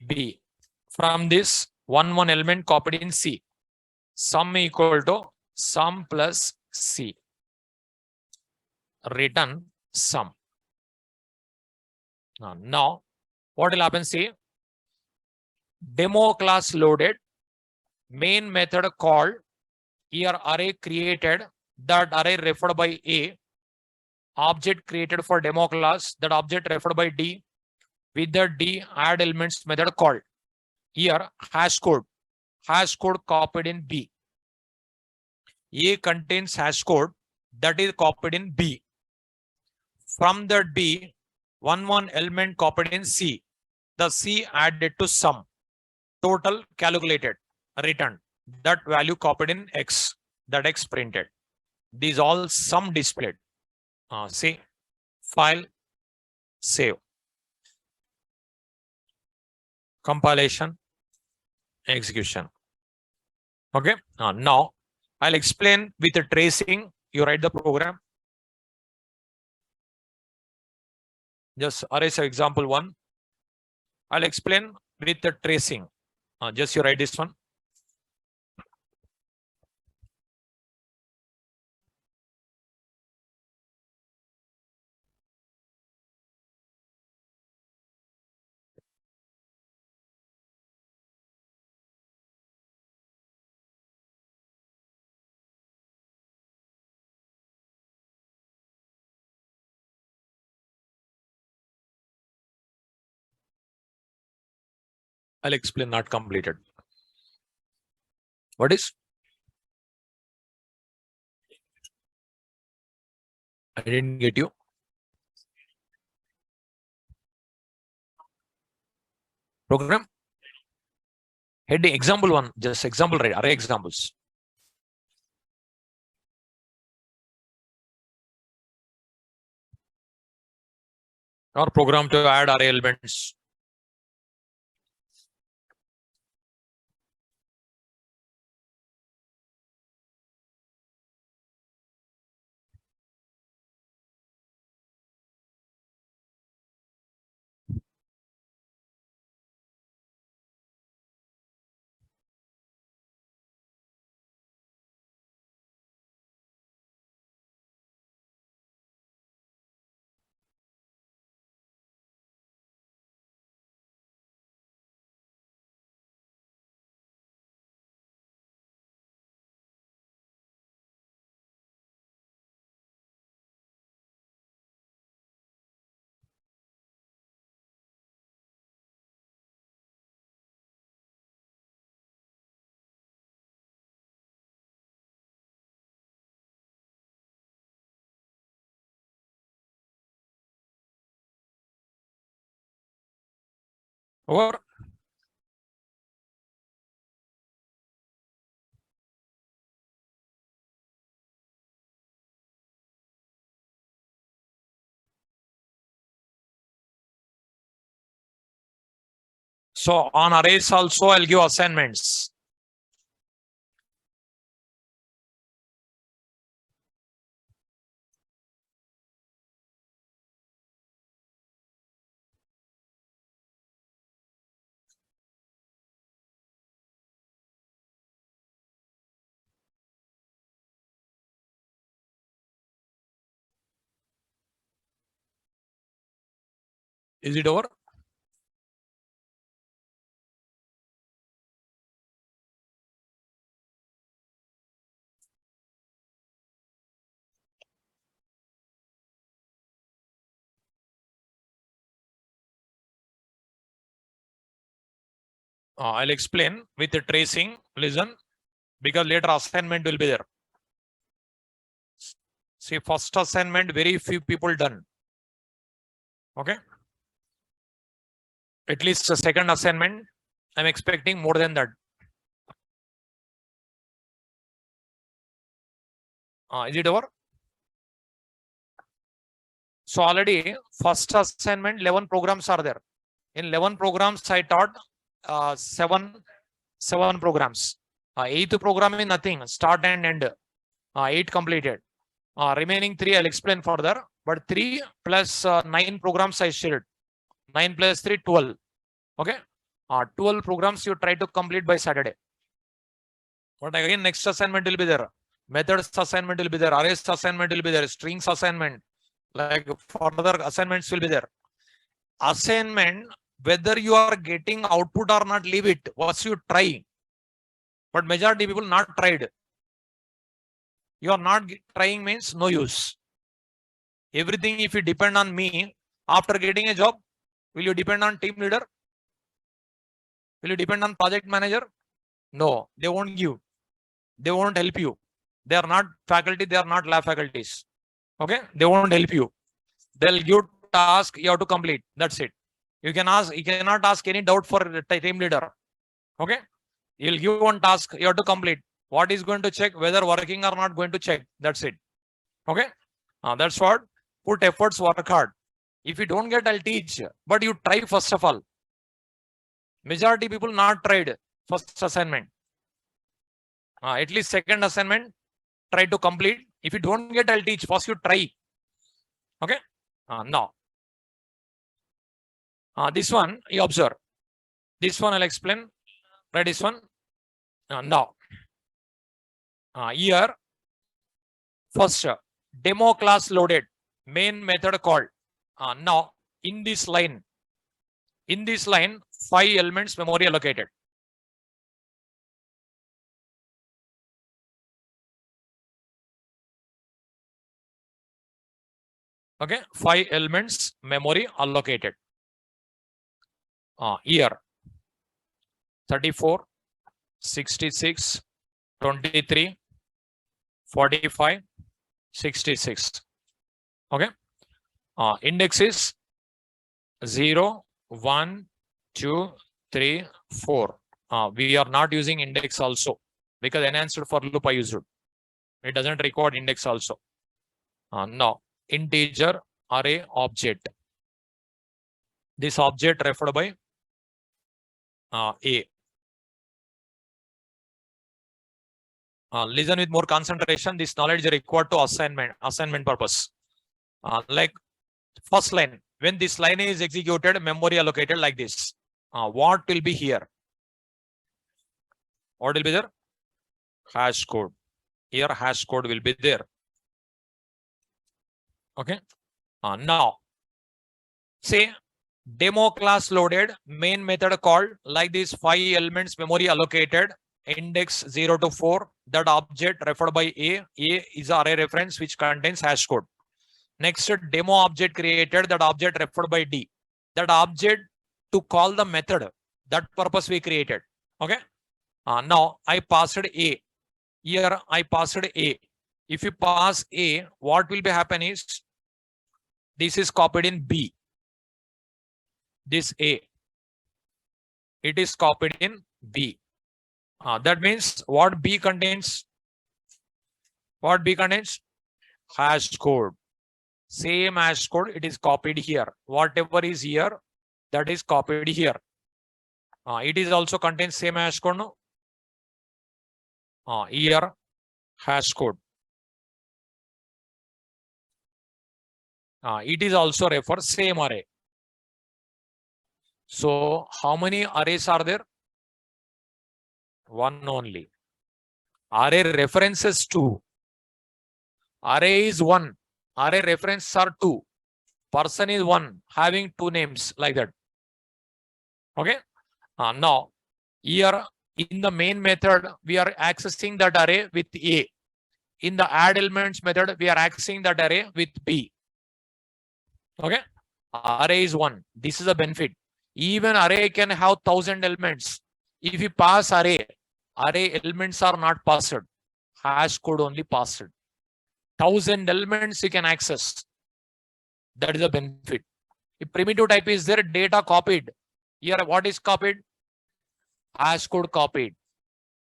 B. From this, one element copied in C. Sum equal to sum plus C. Return sum. Now, what will happen? See, demo class loaded, main method called, here array created, that array referred by A, object created for demo class, that object referred by D, with the D add elements method called. Here hash code copied in B. A contains hash code that is copied in B. From the B, one element copied in C. The C added to sum. Total calculated, returned. That value copied in X. That X printed. These all sum displayed. See, file, save. Compilation, execution. Okay. Now, I'll explain with the tracing. You write the program. Just erase example 1. I'll explain with the tracing. Just you write this one. I'll explain not completed. What is? I didn't get you. Program. Heading example 1. Just example, right? Array examples. Or program to add array elements. Over. So on arrays also I'll give assignments. Is it over? I'll explain with the tracing. Listen, because later assignment will be there. See, first assignment, very few people done. Okay. At least the second assignment, I'm expecting more than that. Is it over? So already first assignment, 11 programs are there. In 11 programs, I taught seven programs. Eighth program is nothing, start and end. 8 completed. Remaining 3 I'll explain further. But 3 plus 9 programs I shared. 9 plus 3, 12. Okay. 12 programs you try to complete by Saturday. But again, next assignment will be there. Methods assignment will be there. Arrays assignment will be there. Strings assignment. Like further assignments will be there. Assignment, whether you are getting output or not, leave it. Once you try. But majority people not tried. You are not trying means no use. Everything, if you depend on me, after getting a job, will you depend on team leader? Will you depend on project manager? No, they won't give. They won't help you. They are not faculty. They are not lab faculties. Okay. They won't help you. They'll give task you have to complete. That's it. You cannot ask any doubt for the team leader. Okay. You'll give one task you have to complete. What is going to check? Whether working or not going to check. That's it. Okay. That's what. Put efforts, work hard. If you don't get, I'll teach. But you try first of all. Majority people not tried first assignment. At least second assignment, try to complete. If you don't get, I'll teach. First you try. Okay. Now. This one you observe. This one I'll explain. Right, this one. Now. Here. First, demo class loaded. Main method called. Now, in this line, 5 elements memory allocated. Okay, 5 elements memory allocated. Here 34, 66, 23, 45, 66. Okay. Index is 0, 1, 2, 3, 4. We are not using index also because enhanced for loop I used it. It doesn't record index also. Now, integer array object. This object referred by A. Listen with more concentration. This knowledge is required to assignment purpose. Like first line, when this line is executed, memory allocated like this. What will be here? What will be there? Hash code. Here hash code will be there. Okay. Now, say demo class loaded, main method called like this, 5 elements memory allocated, index 0 to 4. That object referred by A. A is array reference which contains hash code. Next, demo object created, that object referred by D. That object to call the method, that purpose we created. Okay. Now I passed A. Here I passed A. If you pass A, what will be happen is this is copied in B. This A. it is copied in B. That means what B contains? What B contains? Hash code. Same hash code, it is copied here. Whatever is here, that is copied here. It is also contains same hash code, no? Here, hash code. It is also refers same array. So how many arrays are there? One only. Array references 2. Array is 1. Array references are 2. Person is 1, having 2 names like that. Okay. Now, here in the main method, we are accessing that array with A. In the add elements method, we are accessing that array with B. Okay. Array is 1. This is a benefit. Even array can have 1000 elements. If you pass array elements are not passed. Hash code only passed. 1000 elements you can access. That is a benefit. If primitive type is there, data copied. Here, what is copied? Hash code copied.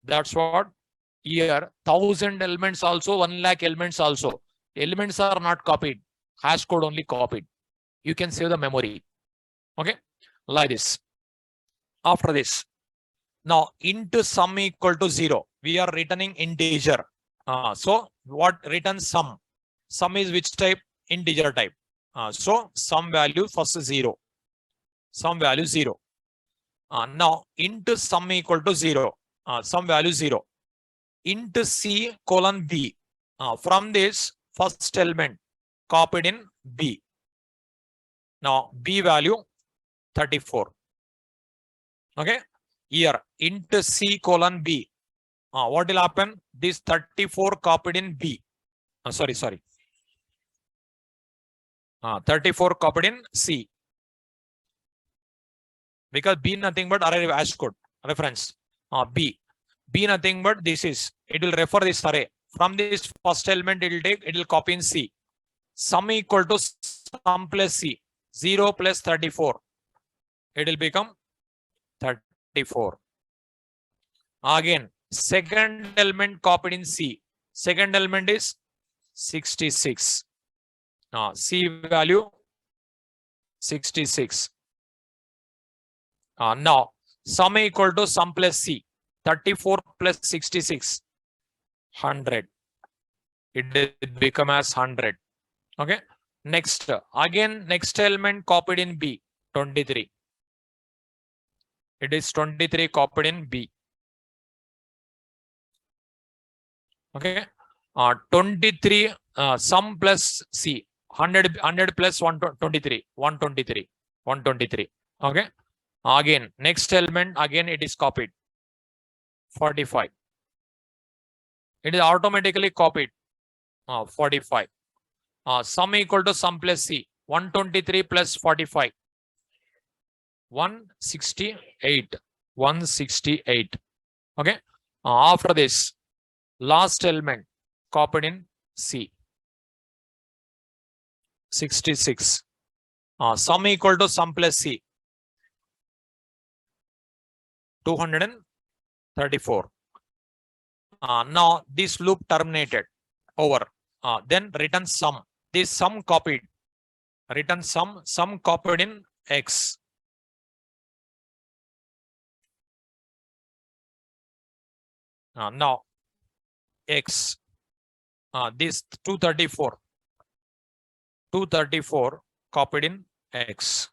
That's what. Here, 1000 elements also, 1 lakh elements also. Elements are not copied. Hash code only copied. You can save the memory. Okay. Like this. After this. Now, int sum equal to 0. We are returning integer. So, what returns sum? Sum is which type? Integer type. So, sum value first 0. Sum value 0. Now, int sum equal to 0. Sum value 0. Int C colon B. From this first element copied in B. Now, B value 34. Okay. Here, int C colon B. What will happen? This 34 copied in B. Sorry. 34 copied in C. Because B nothing but array hash code reference. B nothing but this is. It will refer this array. From this first element it will take. It will copy in C. Sum equal to sum plus C. 0 plus 34. It will become 34. Again, second element copied in C. Second element is 66. C value 66. Now, sum equal to sum plus C. 34 plus 66. 100. It will become as 100. Okay. Next. Again, next element copied in B. 23. It is 23 copied in B. Okay. 23 sum plus C. 100 plus 123. 123. Okay. Again, next element, again it is copied. 45. It is automatically copied. 45. Sum equal to sum plus C. 123 plus 45. 168. 168. Okay. After this, last element copied in C. 66. Sum equal to sum plus C. 234. Now this loop terminated. Over. Then return sum. This sum copied. Return sum. Sum copied in X. Now X. This 234. 234 copied in X.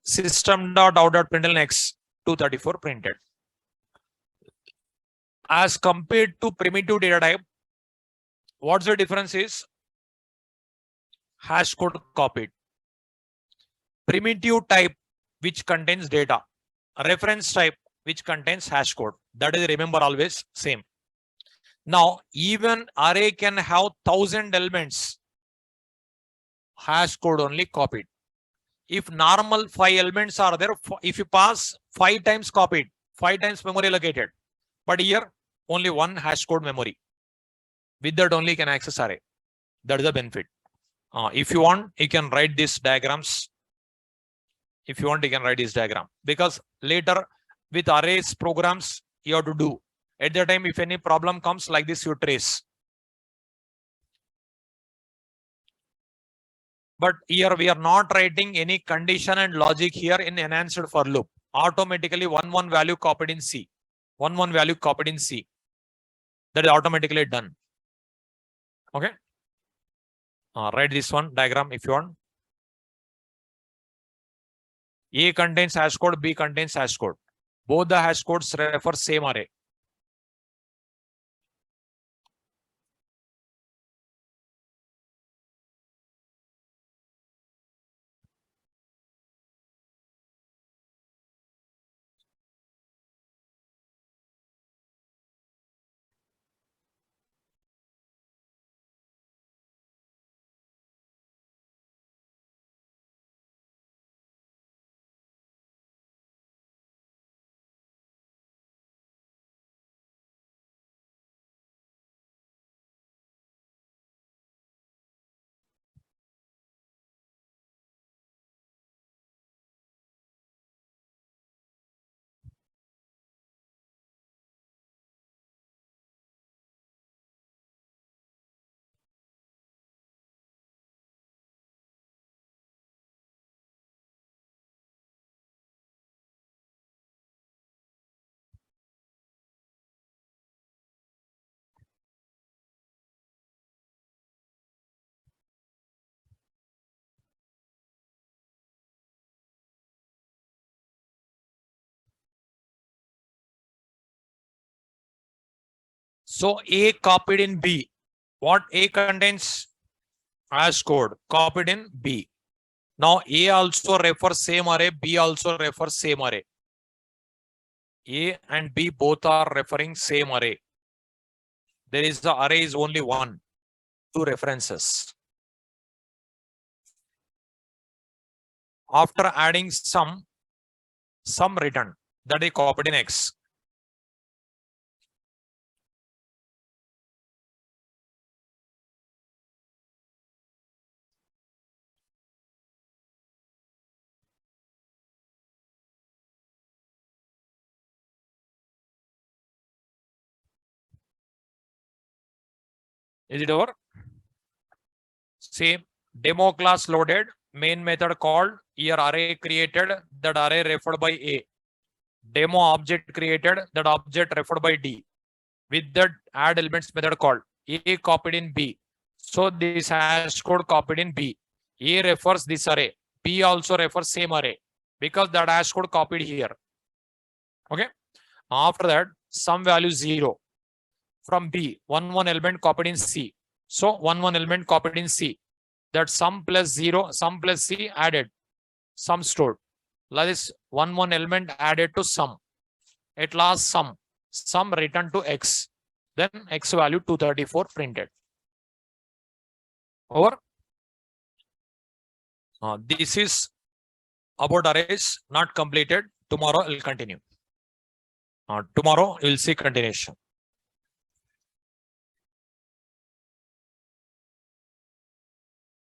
System.out.println X 234 printed. As compared to primitive data type, what's the difference is hash code copied. Primitive type which contains data. Reference type which contains hash code. That is, remember, always same. Now, even array can have 1000 elements. Hash code only copied. If normal 5 elements are there, if you pass 5 times copied, 5 times memory allocated. But here, only 1 hash code memory. With that only can access array. That is the benefit. If you want, you can write these diagrams. If you want, you can write this diagram, because later with arrays programs you have to do. At the time, if any problem comes like this, you trace. But here we are not writing any condition and logic here in enhanced for loop. Automatically one value copied in C. One value copied in C. That is automatically done. Okay. Write this one diagram if you want. A contains hash code, B contains hash code. Both the hash codes refer same array. So A copied in B. What A contains? Hash code copied in B. Now A also refers same array, B also refers same array. A and B both are referring same array. There is the array is only one, two references. After adding sum return, that is copied in X. Is it over? Same. Demo class loaded, main method called, here array created, that array referred by A. Demo object created, that object referred by D. With that add elements method called, A copied in B. So this hash code copied in B. A refers this array. B also refers same array, because that hash code copied here. Okay. After that, some value 0 from B, one element copied in C. So one element copied in C. That sum plus 0, sum plus C added, sum stored. Like this, one element added to sum. At last sum returned to X. Then X value 234 printed. Over. This is about arrays, not completed. Tomorrow I'll continue. Tomorrow you'll see continuation.